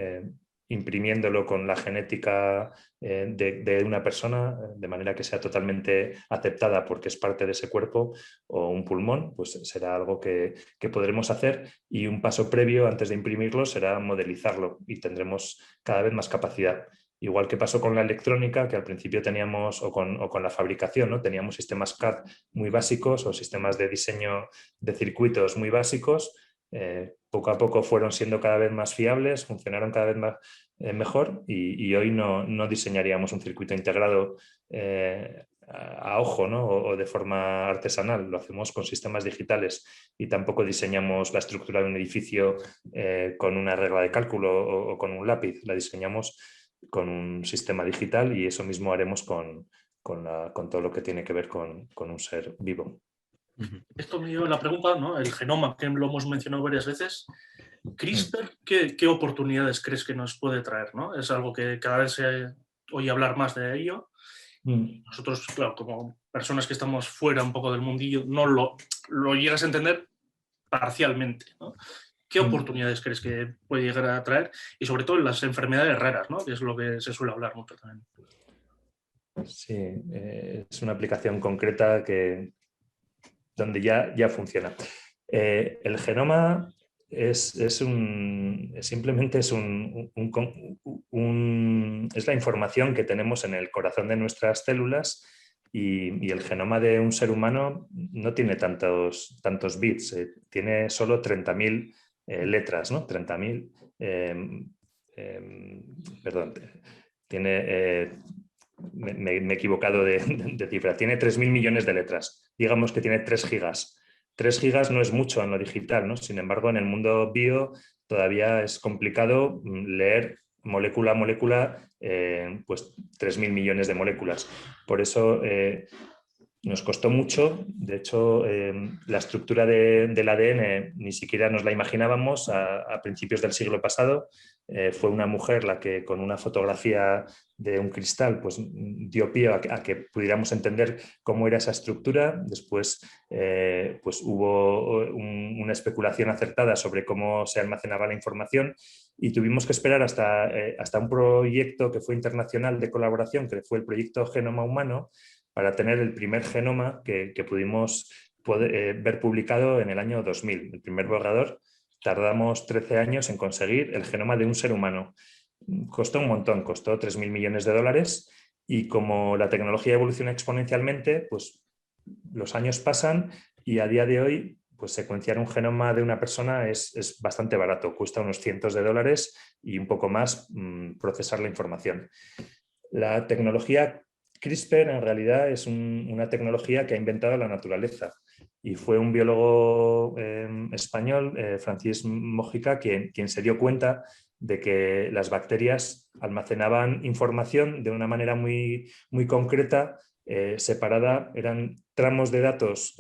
imprimiéndolo con la genética de una persona, de manera que sea totalmente aceptada porque es parte de ese cuerpo, o un pulmón, pues será algo que podremos hacer, y un paso previo antes de imprimirlo será modelizarlo y tendremos cada vez más capacidad. Igual que pasó con la electrónica, que al principio teníamos, o con la fabricación, ¿no? Teníamos sistemas CAD muy básicos o sistemas de diseño de circuitos muy básicos. Poco a poco fueron siendo cada vez más fiables, funcionaron cada vez más mejor, y hoy no diseñaríamos un circuito integrado a ojo, ¿no? o de forma artesanal. Lo hacemos con sistemas digitales, y tampoco diseñamos la estructura de un edificio con una regla de cálculo o con un lápiz. La diseñamos con un sistema digital, y eso mismo haremos con todo lo que tiene que ver con un ser vivo. Esto me lleva a la pregunta, ¿no? El genoma, que lo hemos mencionado varias veces. CRISPR, ¿qué oportunidades crees que nos puede traer, ¿no? Es algo que cada vez se oye hablar más de ello. Nosotros, claro, como personas que estamos fuera un poco del mundillo, no lo llegas a entender parcialmente, ¿no? ¿Qué oportunidades crees que puede llegar a traer? Y sobre todo en las enfermedades raras, ¿no? Que es lo que se suele hablar mucho también. Sí, es una aplicación concreta donde ya funciona. El genoma simplemente es la información que tenemos en el corazón de nuestras células, y el genoma de un ser humano no tiene tantos bits, tiene solo 30.000 letras, ¿no? 30.000, perdón, tiene... me he equivocado de cifra, tiene 3.000 millones de letras. Digamos que tiene 3 gigas. 3 gigas no es mucho en lo digital, ¿no? Sin embargo, en el mundo bio todavía es complicado leer molécula a molécula, pues 3.000 millones de moléculas. Por eso nos costó mucho. De hecho, la estructura del ADN ni siquiera nos la imaginábamos a principios del siglo pasado. Fue una mujer la que, con una fotografía de un cristal, pues dio pie a que pudiéramos entender cómo era esa estructura. Después pues hubo una especulación acertada sobre cómo se almacenaba la información, y tuvimos que esperar hasta un proyecto que fue internacional de colaboración, que fue el proyecto Genoma Humano, para tener el primer genoma que pudimos ver publicado en el año 2000. El primer borrador. Tardamos 13 años en conseguir el genoma de un ser humano. Costó un montón, costó 3.000 millones de dólares, y como la tecnología evoluciona exponencialmente, pues los años pasan, y a día de hoy, pues secuenciar un genoma de una persona es bastante barato, cuesta unos cientos de dólares y un poco más procesar la información. La tecnología CRISPR en realidad es una tecnología que ha inventado la naturaleza, y fue un biólogo español, Francis Mojica, quien se dio cuenta de que las bacterias almacenaban información de una manera muy, muy concreta, separada. Eran tramos de datos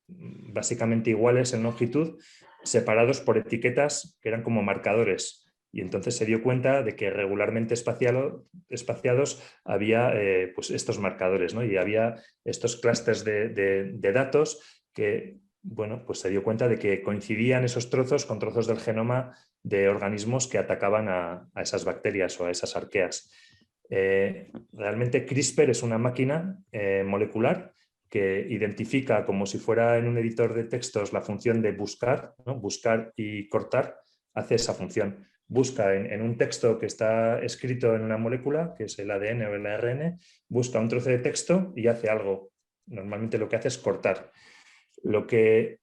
básicamente iguales en longitud, separados por etiquetas que eran como marcadores. Y entonces se dio cuenta de que regularmente espaciados había pues estos marcadores, ¿no? Y había estos clústeres de datos que, bueno, pues se dio cuenta de que coincidían esos trozos con trozos del genoma de organismos que atacaban a esas bacterias o a esas arqueas. Realmente CRISPR es una máquina molecular que identifica como si fuera en un editor de textos la función de buscar, ¿no? Buscar y cortar, hace esa función. Busca en un texto que está escrito en una molécula, que es el ADN o el ARN, busca un trozo de texto y hace algo. Normalmente lo que hace es cortar. Lo que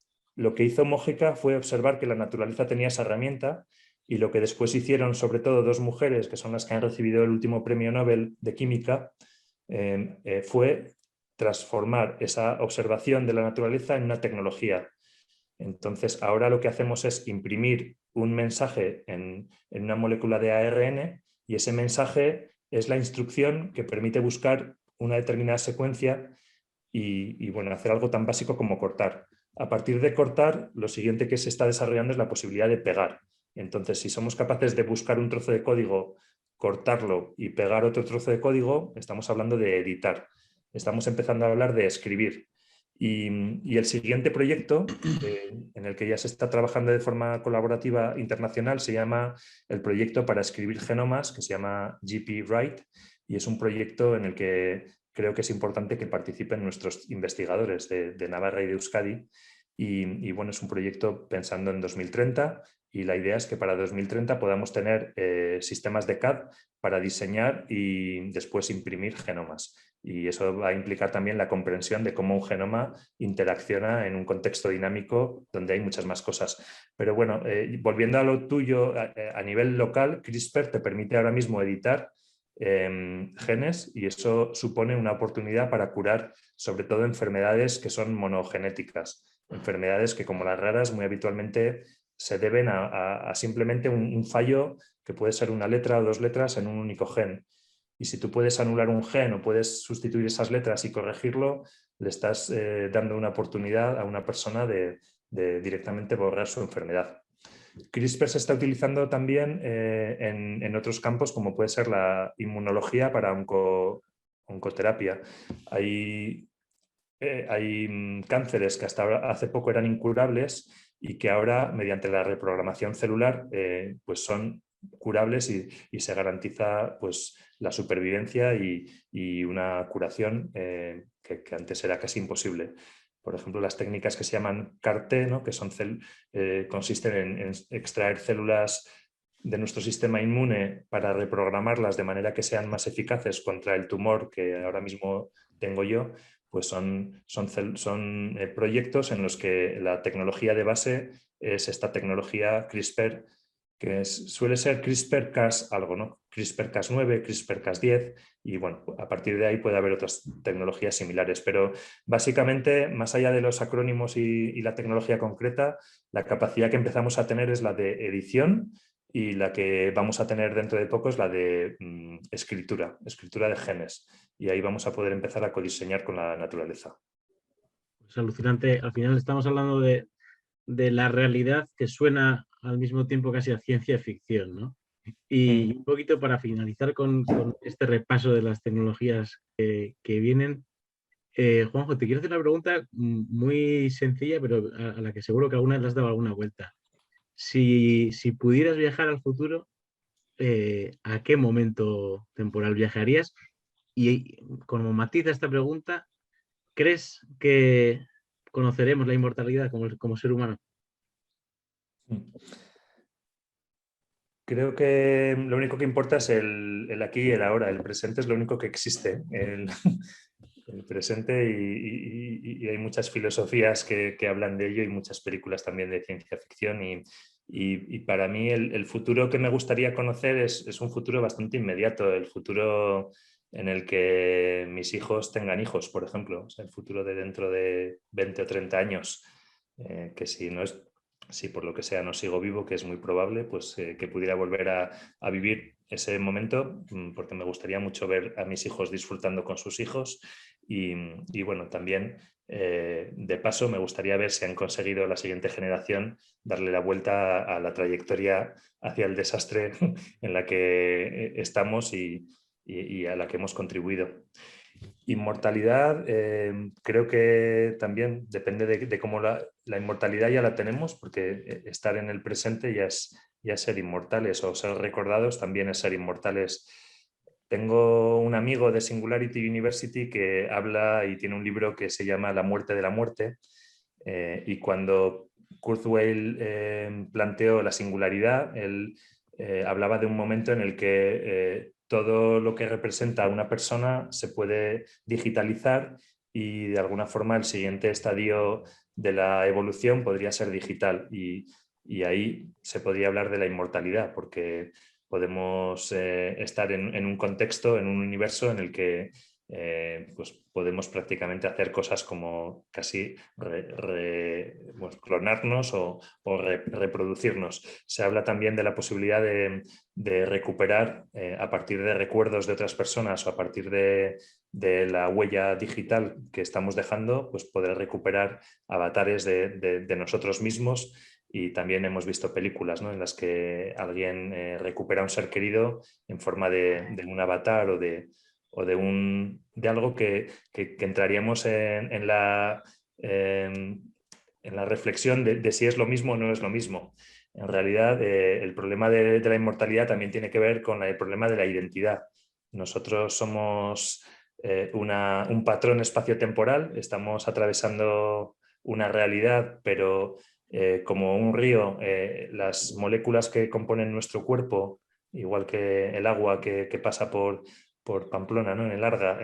hizo Mójica fue observar que la naturaleza tenía esa herramienta y lo que después hicieron, sobre todo dos mujeres, que son las que han recibido el último premio Nobel de Química, fue transformar esa observación de la naturaleza en una tecnología. Entonces, ahora lo que hacemos es imprimir un mensaje en una molécula de ARN y ese mensaje es la instrucción que permite buscar una determinada secuencia y bueno, hacer algo tan básico como cortar. A partir de cortar, lo siguiente que se está desarrollando es la posibilidad de pegar. Entonces, si somos capaces de buscar un trozo de código, cortarlo y pegar otro trozo de código, estamos hablando de editar. Estamos empezando a hablar de escribir. Y el siguiente proyecto en el que ya se está trabajando de forma colaborativa internacional se llama el proyecto para escribir genomas, que se llama GP-Write, y es un proyecto en el que creo que es importante que participen nuestros investigadores de Navarra y de Euskadi. Y bueno, es un proyecto pensando en 2030 y la idea es que para 2030 podamos tener sistemas de CAD para diseñar y después imprimir genomas. Y eso va a implicar también la comprensión de cómo un genoma interacciona en un contexto dinámico donde hay muchas más cosas. Pero bueno, volviendo a lo tuyo, a nivel local, CRISPR te permite ahora mismo editar genes y eso supone una oportunidad para curar sobre todo enfermedades que son monogenéticas, enfermedades que como las raras muy habitualmente se deben a simplemente un fallo que puede ser una letra o dos letras en un único gen. Y si tú puedes anular un gen o puedes sustituir esas letras y corregirlo, le estás dando una oportunidad a una persona de directamente borrar su enfermedad. CRISPR se está utilizando también en otros campos como puede ser la inmunología para oncoterapia. Hay cánceres que hasta hace poco eran incurables y que ahora mediante la reprogramación celular pues son curables y se garantiza pues, la supervivencia y una curación que antes era casi imposible. Por ejemplo, las técnicas que se llaman CAR-T, ¿no? Que son consisten en extraer células de nuestro sistema inmune para reprogramarlas de manera que sean más eficaces contra el tumor que ahora mismo tengo yo, pues son proyectos en los que la tecnología de base es esta tecnología CRISPR, que suele ser CRISPR-Cas algo, ¿no? CRISPR-Cas9, CRISPR-Cas10 y bueno, a partir de ahí puede haber otras tecnologías similares, pero básicamente, más allá de los acrónimos y la tecnología concreta, la capacidad que empezamos a tener es la de edición y la que vamos a tener dentro de poco es la de escritura de genes. Y ahí vamos a poder empezar a codiseñar con la naturaleza. Es alucinante. Al final estamos hablando de la realidad que suena al mismo tiempo casi a ciencia ficción, ¿no? Y un poquito para finalizar con este repaso de las tecnologías que vienen, Juanjo, te quiero hacer una pregunta muy sencilla, pero a la que seguro que alguna vez le has dado alguna vuelta. Si pudieras viajar al futuro, ¿a qué momento temporal viajarías? Y como matiza esta pregunta, ¿crees que conoceremos la inmortalidad como ser humano? Creo que lo único que importa es el aquí y el ahora. El presente es lo único que existe. El presente y hay muchas filosofías que hablan de ello y muchas películas también de ciencia ficción y para mí el futuro que me gustaría conocer es un futuro bastante inmediato, el futuro en el que mis hijos tengan hijos, por ejemplo, o sea, el futuro de dentro de 20 o 30 años, que si por lo que sea no sigo vivo, que es muy probable, pues que pudiera volver a vivir ese momento, porque me gustaría mucho ver a mis hijos disfrutando con sus hijos y bueno, también de paso me gustaría ver si han conseguido la siguiente generación darle la vuelta a la trayectoria hacia el desastre en la que estamos y a la que hemos contribuido. Inmortalidad, creo que también depende de cómo la inmortalidad ya la tenemos, porque estar en el presente ya es ser inmortales o ser recordados también es ser inmortales. tengo un amigo de Singularity University que habla y tiene un libro que se llama La muerte de la muerte, y cuando Kurzweil planteó la singularidad, él hablaba de un momento en el que todo lo que representa a una persona se puede digitalizar y de alguna forma el siguiente estadio de la evolución podría ser digital, y ahí se podría hablar de la inmortalidad, porque podemos estar en un contexto, en un universo en el que pues podemos prácticamente hacer cosas como casi clonarnos o reproducirnos. Se habla también de la posibilidad de recuperar a partir de recuerdos de otras personas o a partir de la huella digital que estamos dejando, pues poder recuperar avatares de nosotros mismos. Y también hemos visto películas, ¿no?, en las que alguien recupera a un ser querido en forma de un avatar o de algo que entraríamos en la reflexión de si es lo mismo o no es lo mismo. En realidad, el problema de la inmortalidad también tiene que ver con el problema de la identidad. Nosotros somos un patrón espaciotemporal, estamos atravesando una realidad, pero como un río, las moléculas que componen nuestro cuerpo, igual que el agua que pasa por Pamplona, ¿no?, en el Arga,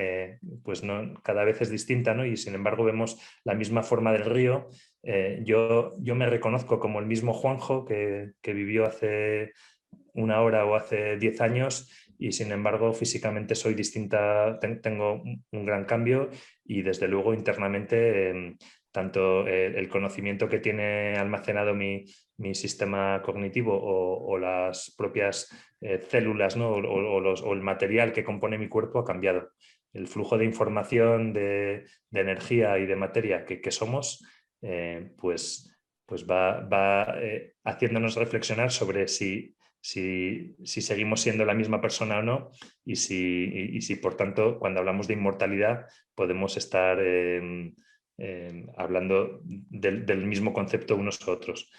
pues no, cada vez es distinta, ¿no? Y sin embargo vemos la misma forma del río. Yo me reconozco como el mismo Juanjo que vivió hace una hora o hace 10 años, y sin embargo físicamente soy distinta, tengo un gran cambio, y desde luego internamente tanto el conocimiento que tiene almacenado mi sistema cognitivo o las propias células, ¿no?, o el material que compone mi cuerpo ha cambiado. El flujo de información, de energía y de materia que somos, pues va haciéndonos reflexionar sobre si seguimos siendo la misma persona o no, y si por tanto, cuando hablamos de inmortalidad, podemos estar hablando del mismo concepto unos a otros.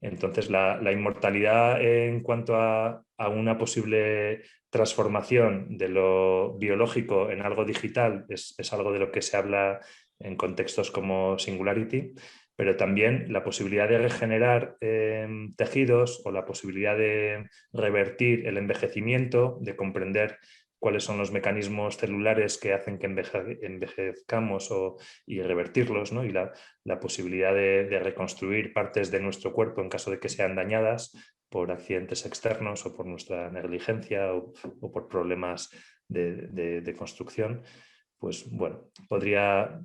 Entonces, la inmortalidad en cuanto a una posible transformación de lo biológico en algo digital es algo de lo que se habla en contextos como Singularity, pero también la posibilidad de regenerar tejidos o la posibilidad de revertir el envejecimiento, de comprender cuáles son los mecanismos celulares que hacen que envejezcamos y revertirlos, ¿no? Y la posibilidad de reconstruir partes de nuestro cuerpo en caso de que sean dañadas por accidentes externos o por nuestra negligencia o por problemas de construcción. Pues bueno, podría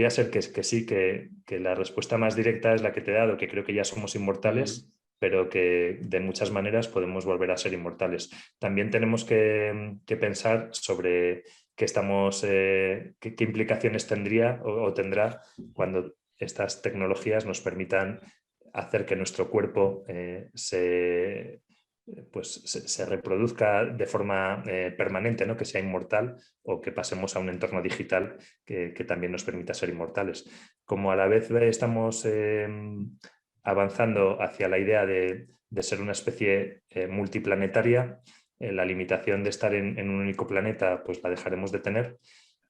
ser que sí, que la respuesta más directa es la que te he dado, que creo que ya somos inmortales, pero que de muchas maneras podemos volver a ser inmortales. También tenemos que pensar sobre qué implicaciones tendría o tendrá cuando estas tecnologías nos permitan hacer que nuestro cuerpo se reproduzca de forma permanente, ¿no?, que sea inmortal, o que pasemos a un entorno digital que también nos permita ser inmortales. Como a la vez estamos avanzando hacia la idea de ser una especie multiplanetaria, la limitación de estar en un único planeta pues la dejaremos de tener,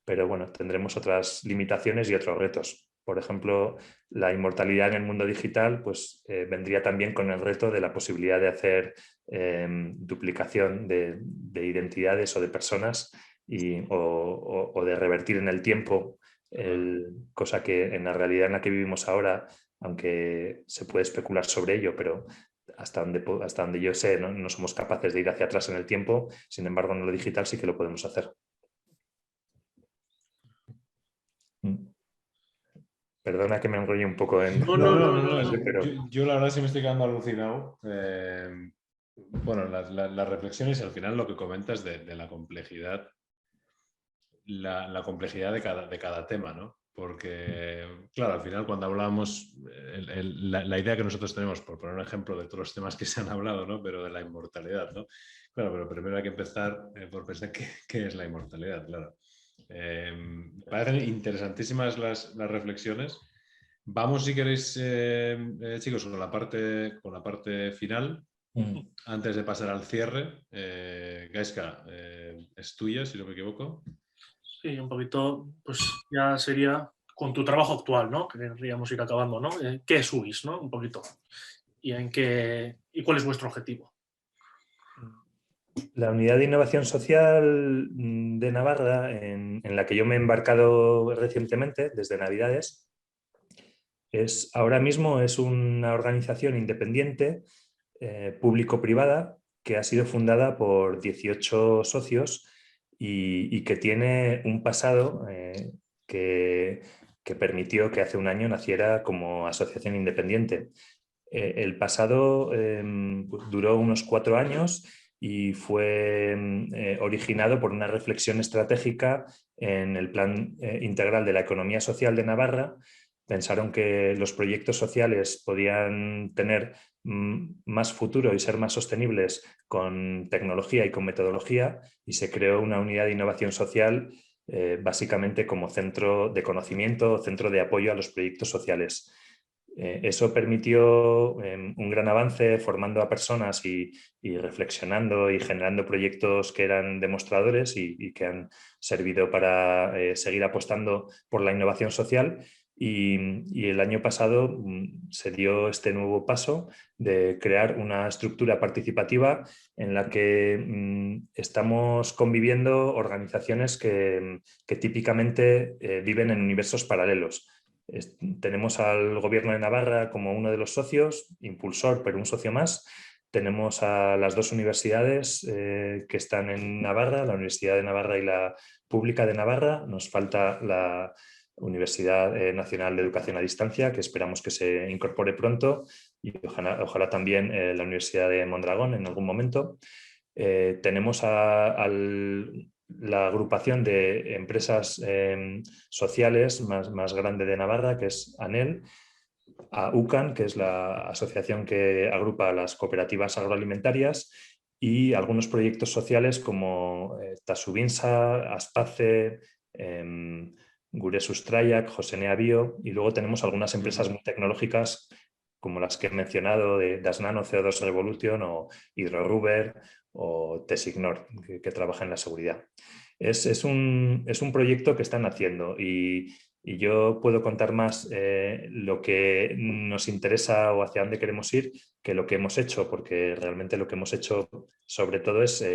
pero bueno, tendremos otras limitaciones y otros retos. Por ejemplo, la inmortalidad en el mundo digital pues, vendría también con el reto de la posibilidad de hacer duplicación de identidades o de personas o de revertir en el tiempo, cosa que en la realidad en la que vivimos ahora, aunque se puede especular sobre ello, pero hasta donde yo sé, no somos capaces de ir hacia atrás en el tiempo. Sin embargo, en lo digital sí que lo podemos hacer. Perdona que me enrolle un poco en... No. Yo la verdad sí me estoy quedando alucinado. Bueno, las reflexiones, al final lo que comentas de la complejidad, la complejidad de cada tema, ¿no? Porque, claro, al final cuando hablábamos, la idea que nosotros tenemos, por poner un ejemplo de todos los temas que se han hablado, ¿no?, pero de la inmortalidad, ¿no? Claro, pero primero hay que empezar por pensar qué es la inmortalidad, claro. Parecen interesantísimas las reflexiones. Vamos, si queréis, chicos, con la parte final. Antes de pasar al cierre, Gaizka, es tuya, si no me equivoco. Sí, un poquito, pues ya sería con tu trabajo actual, ¿no? Que querríamos ir acabando, ¿no? ¿Qué es UIS, ¿no? Un poquito. ¿Y cuál es vuestro objetivo? La Unidad de Innovación Social de Navarra, en la que yo me he embarcado recientemente, desde Navidades, ahora mismo es una organización independiente, público-privada, que ha sido fundada por 18 socios y que tiene un pasado que permitió que hace un año naciera como asociación independiente. El pasado duró unos 4 años y fue originado por una reflexión estratégica en el Plan Integral de la Economía Social de Navarra. Pensaron que los proyectos sociales podían tener más futuro y ser más sostenibles con tecnología y con metodología, y se creó una unidad de innovación social básicamente como centro de conocimiento, centro de apoyo a los proyectos sociales. Eso permitió un gran avance formando a personas y reflexionando y generando proyectos que eran demostradores y que han servido para seguir apostando por la innovación social. Y el año pasado se dio este nuevo paso de crear una estructura participativa en la que estamos conviviendo organizaciones que típicamente viven en universos paralelos. Tenemos al Gobierno de Navarra como uno de los socios, impulsor, pero un socio más. Tenemos a las 2 universidades que están en Navarra, la Universidad de Navarra y la Pública de Navarra. Nos falta la Universidad Nacional de Educación a Distancia, que esperamos que se incorpore pronto, y ojalá también la Universidad de Mondragón en algún momento. Tenemos la agrupación de empresas sociales más grande de Navarra, que es ANEL, a UCAN, que es la asociación que agrupa a las cooperativas agroalimentarias, y algunos proyectos sociales como Tasubinsa, Aspace, Gure Sustraiak, Josenea Bio, y luego tenemos algunas empresas muy tecnológicas como las que he mencionado, de Dasnano, CO2 Revolution o HydroRubber o Tesignor, que trabaja en la seguridad. Es un proyecto que están haciendo y yo puedo contar más lo que nos interesa o hacia dónde queremos ir que lo que hemos hecho, porque realmente lo que hemos hecho sobre todo es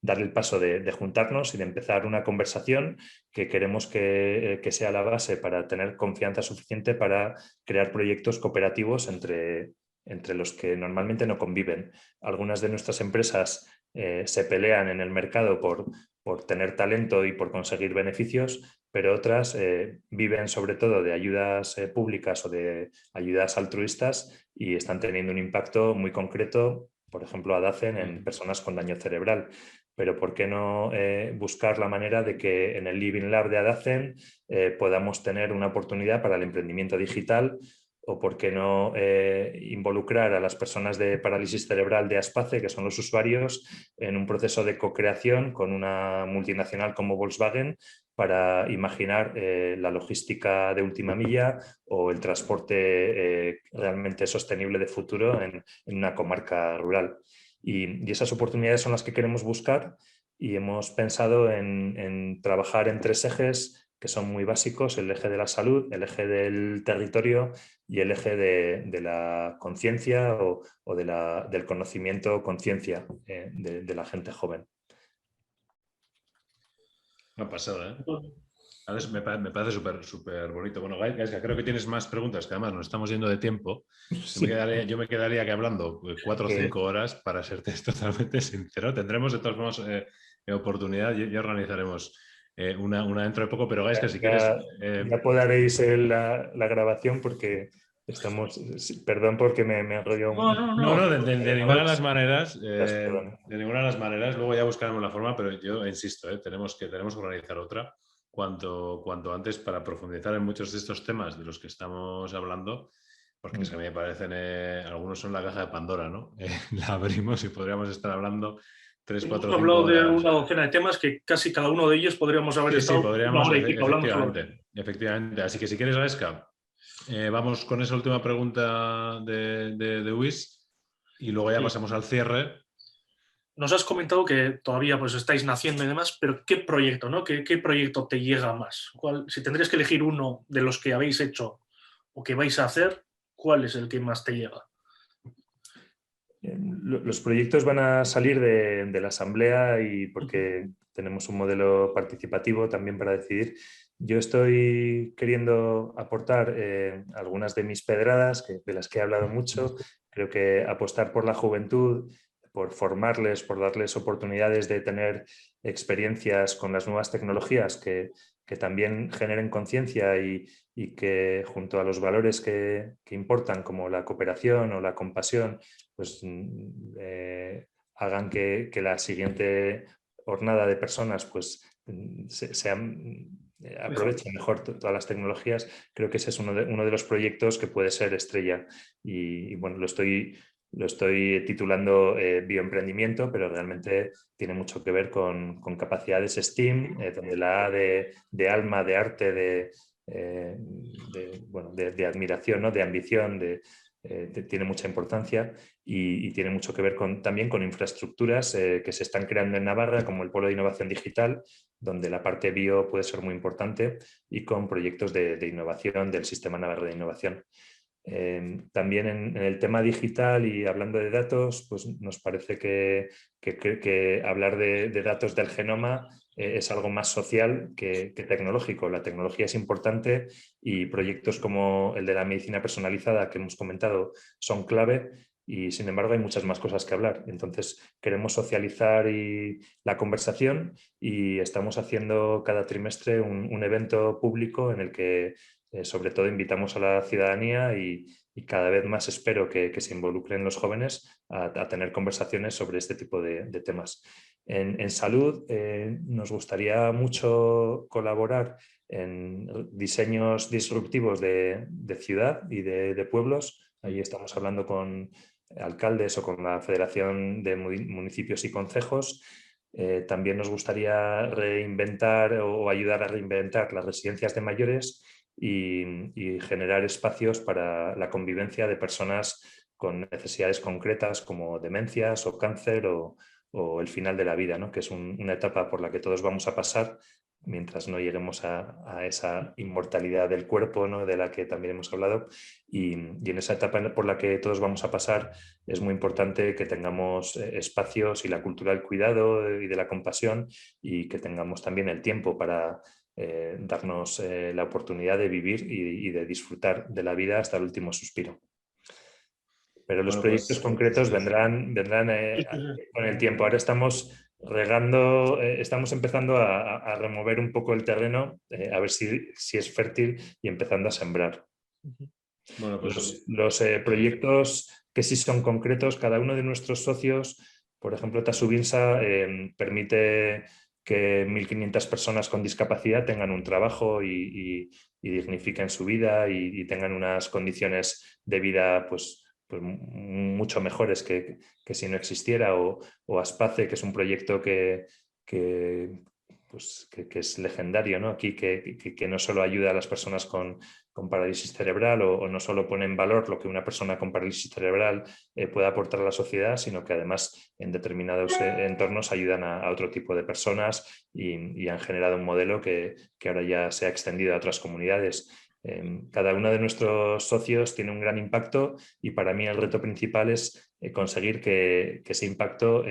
dar el paso de juntarnos y de empezar una conversación que queremos que sea la base para tener confianza suficiente para crear proyectos cooperativos entre los que normalmente no conviven. Algunas de nuestras empresas se pelean en el mercado por tener talento y por conseguir beneficios, pero otras viven sobre todo de ayudas públicas o de ayudas altruistas y están teniendo un impacto muy concreto, por ejemplo, ADACEN en personas con daño cerebral. Pero ¿por qué no buscar la manera de que en el Living Lab de ADACEN podamos tener una oportunidad para el emprendimiento digital? ¿O por qué no involucrar a las personas de parálisis cerebral de Aspace, que son los usuarios, en un proceso de co-creación con una multinacional como Volkswagen para imaginar la logística de última milla o el transporte realmente sostenible de futuro en una comarca rural? Y esas oportunidades son las que queremos buscar y hemos pensado en trabajar en 3 ejes que son muy básicos: el eje de la salud, el eje del territorio y el eje de la conciencia o del conocimiento, conciencia de la gente joven. Me ha pasado, ¿eh? Me parece súper bonito. Bueno, Gaizka, creo que tienes más preguntas, que además nos estamos yendo de tiempo. Sí. Yo me quedaría aquí hablando 4 o 5 horas, para serte totalmente sincero. Tendremos de todas formas oportunidad y organizaremos una dentro de poco, pero Gaizka, si quieres... Ya podaréis la grabación porque estamos... Perdón porque me enrollo. No, de ninguna de las maneras. Perdón. De ninguna de las maneras. Luego ya buscaremos la forma, pero yo insisto, tenemos que organizar otra cuanto antes para profundizar en muchos de estos temas de los que estamos hablando, porque es que a mí me parecen, algunos son la caja de Pandora, ¿no? La abrimos y podríamos estar hablando 3, 4, 5 horas. Hemos hablado de una docena de temas que casi cada uno de ellos podríamos haber estado podríamos, una hora y pico hablando. Efectivamente. Así que si quieres, Gaizka, vamos con esa última pregunta de Luis. Y luego ya Sí. pasamos al cierre. Nos has comentado que todavía pues estáis naciendo y demás, pero ¿qué proyecto, ¿no? ¿Qué proyecto te llega más? Si tendrías que elegir uno de los que habéis hecho o que vais a hacer, ¿cuál es el que más te llega? Los proyectos van a salir de la asamblea y porque tenemos un modelo participativo también para decidir. Yo estoy queriendo aportar algunas de mis pedradas, de las que he hablado mucho. Creo que apostar por la juventud, por formarles, por darles oportunidades de tener experiencias con las nuevas tecnologías que también generen conciencia y que junto a los valores que importan, como la cooperación o la compasión, pues hagan que la siguiente jornada de personas pues aprovechen mejor todas las tecnologías. Creo que ese es uno de los proyectos que puede ser estrella y bueno, lo estoy titulando bioemprendimiento, pero realmente tiene mucho que ver con capacidades STEAM, donde la A de alma, de arte, de admiración, ¿no? De ambición, tiene mucha importancia y tiene mucho que ver también con infraestructuras que se están creando en Navarra, como el Polo de Innovación Digital, donde la parte bio puede ser muy importante, y con proyectos de innovación del Sistema Navarro de Innovación. También en el tema digital y hablando de datos, pues nos parece que hablar de datos del genoma es algo más social que tecnológico. La tecnología es importante y proyectos como el de la medicina personalizada que hemos comentado son clave y sin embargo hay muchas más cosas que hablar. Entonces queremos socializar la conversación y estamos haciendo cada trimestre un evento público en el que sobre todo invitamos a la ciudadanía y cada vez más espero que se involucren los jóvenes a tener conversaciones sobre este tipo de temas. En salud nos gustaría mucho colaborar en diseños disruptivos de ciudad y de pueblos. Ahí estamos hablando con alcaldes o con la Federación de Municipios y Concejos. También nos gustaría reinventar o ayudar a reinventar las residencias de mayores y generar espacios para la convivencia de personas con necesidades concretas como demencias o cáncer o el final de la vida, ¿no? Que es una etapa por la que todos vamos a pasar mientras no lleguemos a esa inmortalidad del cuerpo, ¿no? De la que también hemos hablado. Y en esa etapa por la que todos vamos a pasar es muy importante que tengamos espacios y la cultura del cuidado y de la compasión y que tengamos también el tiempo para darnos la oportunidad de vivir y de disfrutar de la vida hasta el último suspiro. Pero los proyectos concretos vendrán con el tiempo. Ahora estamos regando, estamos empezando a remover un poco el terreno, a ver si es fértil y empezando a sembrar. Bueno, pues los proyectos que sí son concretos, cada uno de nuestros socios, por ejemplo, Tasubinsa permite que 1.500 personas con discapacidad tengan un trabajo y dignifiquen su vida y tengan unas condiciones de vida pues mucho mejores que si no existiera, o Aspace, que es un proyecto que es legendario, ¿no? Aquí que no solo ayuda a las personas con parálisis cerebral o no solo pone en valor lo que una persona con parálisis cerebral puede aportar a la sociedad, sino que además en determinados entornos ayudan a otro tipo de personas y han generado un modelo que ahora ya se ha extendido a otras comunidades. Cada uno de nuestros socios tiene un gran impacto y para mí el reto principal es conseguir que ese impacto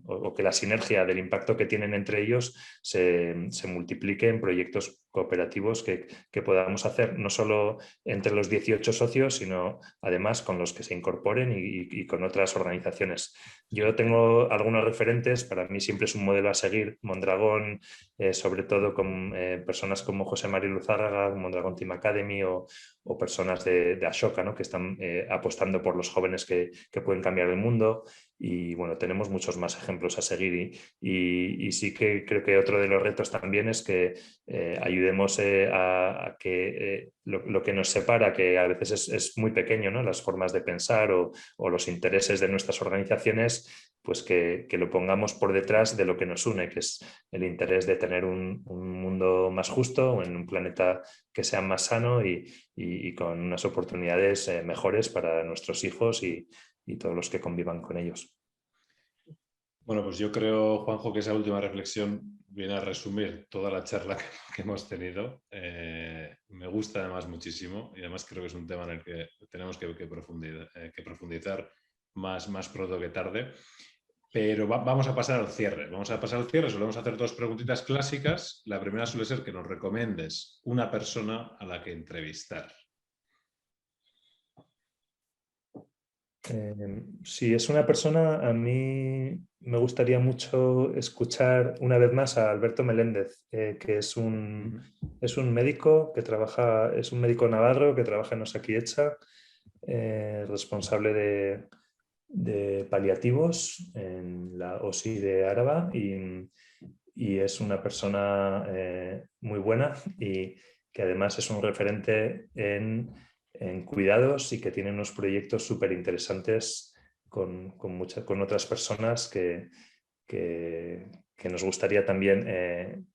o que la sinergia del impacto que tienen entre ellos se multiplique en proyectos cooperativos que podamos hacer no solo entre los 18 socios, sino además con los que se incorporen y con otras organizaciones. Yo tengo algunos referentes, para mí siempre es un modelo a seguir, Mondragón, sobre todo con personas como José María Luzárraga, Mondragón Team Academy o personas de Ashoka, ¿no? Que están apostando por los jóvenes que pueden cambiar el mundo. Y bueno, tenemos muchos más ejemplos a seguir y sí que creo que otro de los retos también es que ayudemos a que lo que nos separa, que a veces es muy pequeño, ¿no? Las formas de pensar o los intereses de nuestras organizaciones, pues que lo pongamos por detrás de lo que nos une, que es el interés de tener un mundo más justo, en un planeta que sea más sano y con unas oportunidades mejores para nuestros hijos y y todos los que convivan con ellos. Bueno, pues yo creo, Juanjo, que esa última reflexión viene a resumir toda la charla que hemos tenido. Me gusta además muchísimo y además creo que es un tema en el que tenemos que profundizar más pronto que tarde. Pero vamos a pasar al cierre. Solemos hacer 2 preguntitas clásicas. La primera suele ser que nos recomiendes una persona a la que entrevistar. Si es una persona, a mí me gustaría mucho escuchar una vez más a Alberto Meléndez, que es un médico que trabaja, es un médico navarro que trabaja en Osakidetza, responsable de paliativos en la OSI de Araba y es una persona muy buena y que además es un referente en cuidados y que tiene unos proyectos súper interesantes con otras personas que nos gustaría también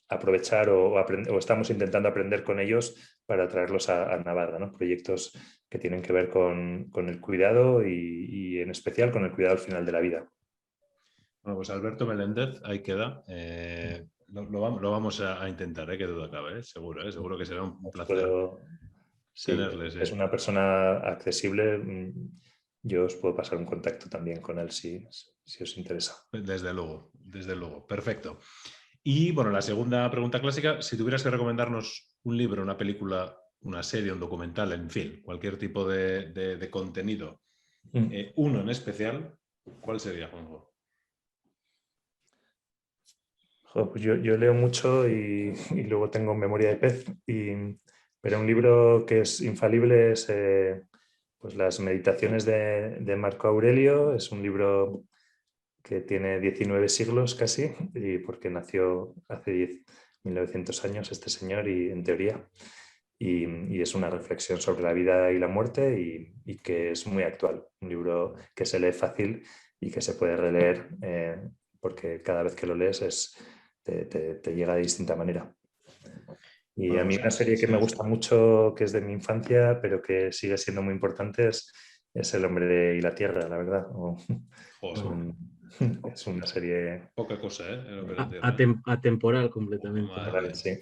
aprovechar o estamos intentando aprender con ellos para traerlos a Navarra, ¿no? Proyectos que tienen que ver con el cuidado y en especial con el cuidado al final de la vida. Bueno, pues Alberto Meléndez, ahí queda. Lo vamos a intentar, que duda cabe, seguro, seguro que será un placer tenerles. Es una persona accesible. Yo os puedo pasar un contacto también con él si os interesa. Desde luego. Perfecto. Y bueno, la segunda pregunta clásica, si tuvieras que recomendarnos un libro, una película, una serie, un documental, en fin, cualquier tipo de contenido, uno en especial, ¿cuál sería, Juanjo? Pues yo leo mucho y luego tengo memoria de pez, pero un libro que es infalible es pues Las Meditaciones de Marco Aurelio. Es un libro que tiene 19 siglos casi, y porque nació hace 1900 años este señor, y en teoría, y es una reflexión sobre la vida y la muerte y que es muy actual. Un libro que se lee fácil y que se puede releer porque cada vez que lo lees te llega de distinta manera. Y a mí una serie que me gusta mucho, que es de mi infancia, pero que sigue siendo muy importante, es El hombre y la tierra, la verdad. Es una serie... Poca cosa, Atemporal completamente. Sí.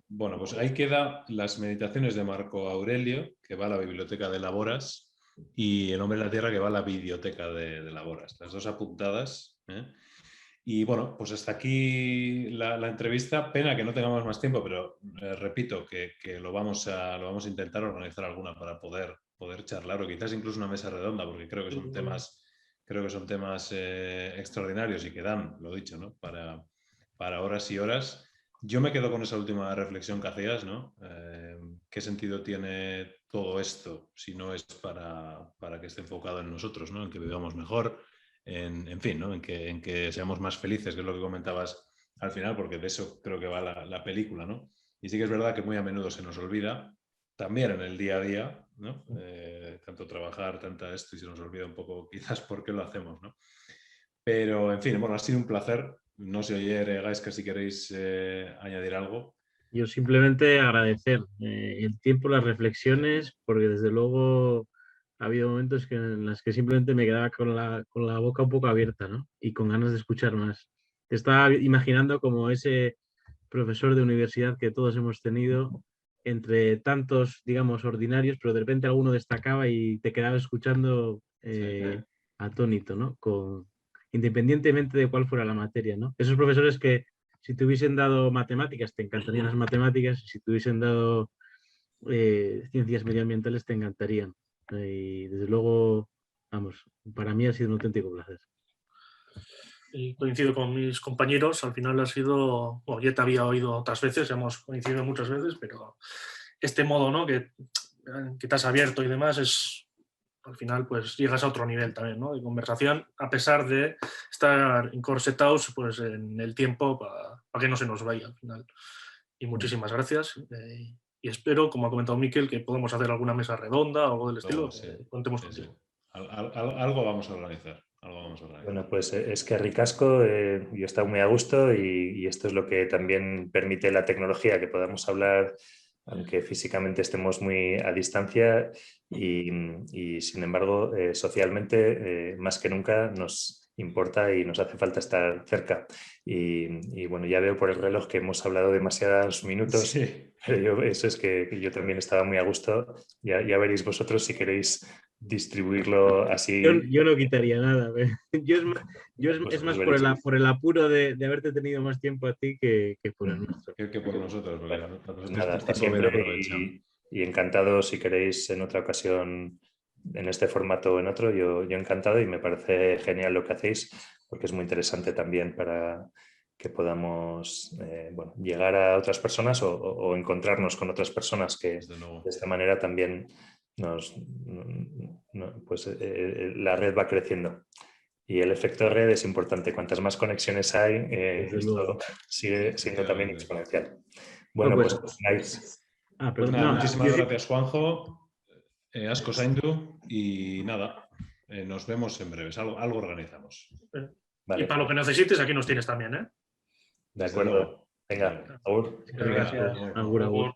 Bueno, pues ahí queda Las Meditaciones de Marco Aurelio, que va a la Biblioteca de Laboras, y El hombre y la tierra, que va a la Biblioteca de Laboras. Las 2 apuntadas. Y bueno, pues hasta aquí la entrevista. Pena que no tengamos más tiempo, pero repito que lo vamos a intentar organizar alguna para poder charlar, o quizás incluso una mesa redonda, porque creo que son temas extraordinarios y que dan, lo dicho, ¿no? para horas y horas. Yo me quedo con esa última reflexión que hacías, ¿no? ¿Qué sentido tiene todo esto si no es para que esté enfocado en nosotros, ¿no? En que vivamos mejor, en fin, ¿no? En que seamos más felices, que es lo que comentabas al final, porque de eso creo que va la película, ¿no? Y sí que es verdad que muy a menudo se nos olvida, también en el día a día, ¿no? Tanto trabajar, tanta esto, y se nos olvida un poco quizás por qué lo hacemos, ¿no? Pero, en fin, bueno, ha sido un placer. No sé, oye, Gaisca, si queréis añadir algo. Yo simplemente agradecer el tiempo, las reflexiones, porque desde luego ha habido momentos en los que simplemente me quedaba con la boca un poco abierta, ¿no? Y con ganas de escuchar más. Te estaba imaginando como ese profesor de universidad que todos hemos tenido, entre tantos, digamos, ordinarios, pero de repente alguno destacaba y te quedaba escuchando atónito, ¿no? Independientemente de cuál fuera la materia, ¿no? Esos profesores que si te hubiesen dado matemáticas, te encantarían las matemáticas, y si te hubiesen dado ciencias medioambientales, te encantarían. Y desde luego, vamos, para mí ha sido un auténtico placer. Y coincido con mis compañeros, al final ha sido, bueno, ya te había oído otras veces, hemos coincidido muchas veces, pero este modo, ¿no? que te has abierto y demás, al final pues llegas a otro nivel también, ¿no? De conversación, a pesar de estar encorsetados pues, en el tiempo para que no se nos vaya al final. Y muchísimas gracias. Y espero, como ha comentado Miquel, que podamos hacer alguna mesa redonda o algo del estilo. Contemos contigo. Algo vamos a organizar. Bueno, pues es que ricasco, yo he estado muy a gusto y esto es lo que también permite la tecnología, que podamos hablar aunque físicamente estemos muy a distancia y sin embargo, socialmente, más que nunca nos importa y nos hace falta estar cerca. Y bueno, ya veo por el reloj que hemos hablado demasiados minutos, Sí. pero eso es que yo también estaba muy a gusto. Ya veréis vosotros si queréis distribuirlo así. Yo no quitaría nada. Es más por veréis. por el apuro de haberte tenido más tiempo a ti que por el nuestro. Que por nosotros, porque Bueno, nosotros nada, este hasta tiempo bien siempre aprovechado. y encantado si queréis en otra ocasión en este formato o en otro, yo encantado y me parece genial lo que hacéis porque es muy interesante también para que podamos bueno, llegar a otras personas o encontrarnos con otras personas que Desde luego. de esta manera también pues, la red va creciendo. Y el efecto red es importante. Cuantas más conexiones hay, Desde esto luego. sigue siendo también Efectivamente. exponencial. Bueno, Bueno, pues- pues nice. Ah, Pues perdón. nada, No, muchísimas yo sí- gracias, Juanjo. Asko zaindu y nada, nos vemos en breves. Algo organizamos. Y para lo que necesites, aquí nos tienes también, ¿eh? De Desde acuerdo. luego. Venga, agur. Muchas gracias. Agur, agur.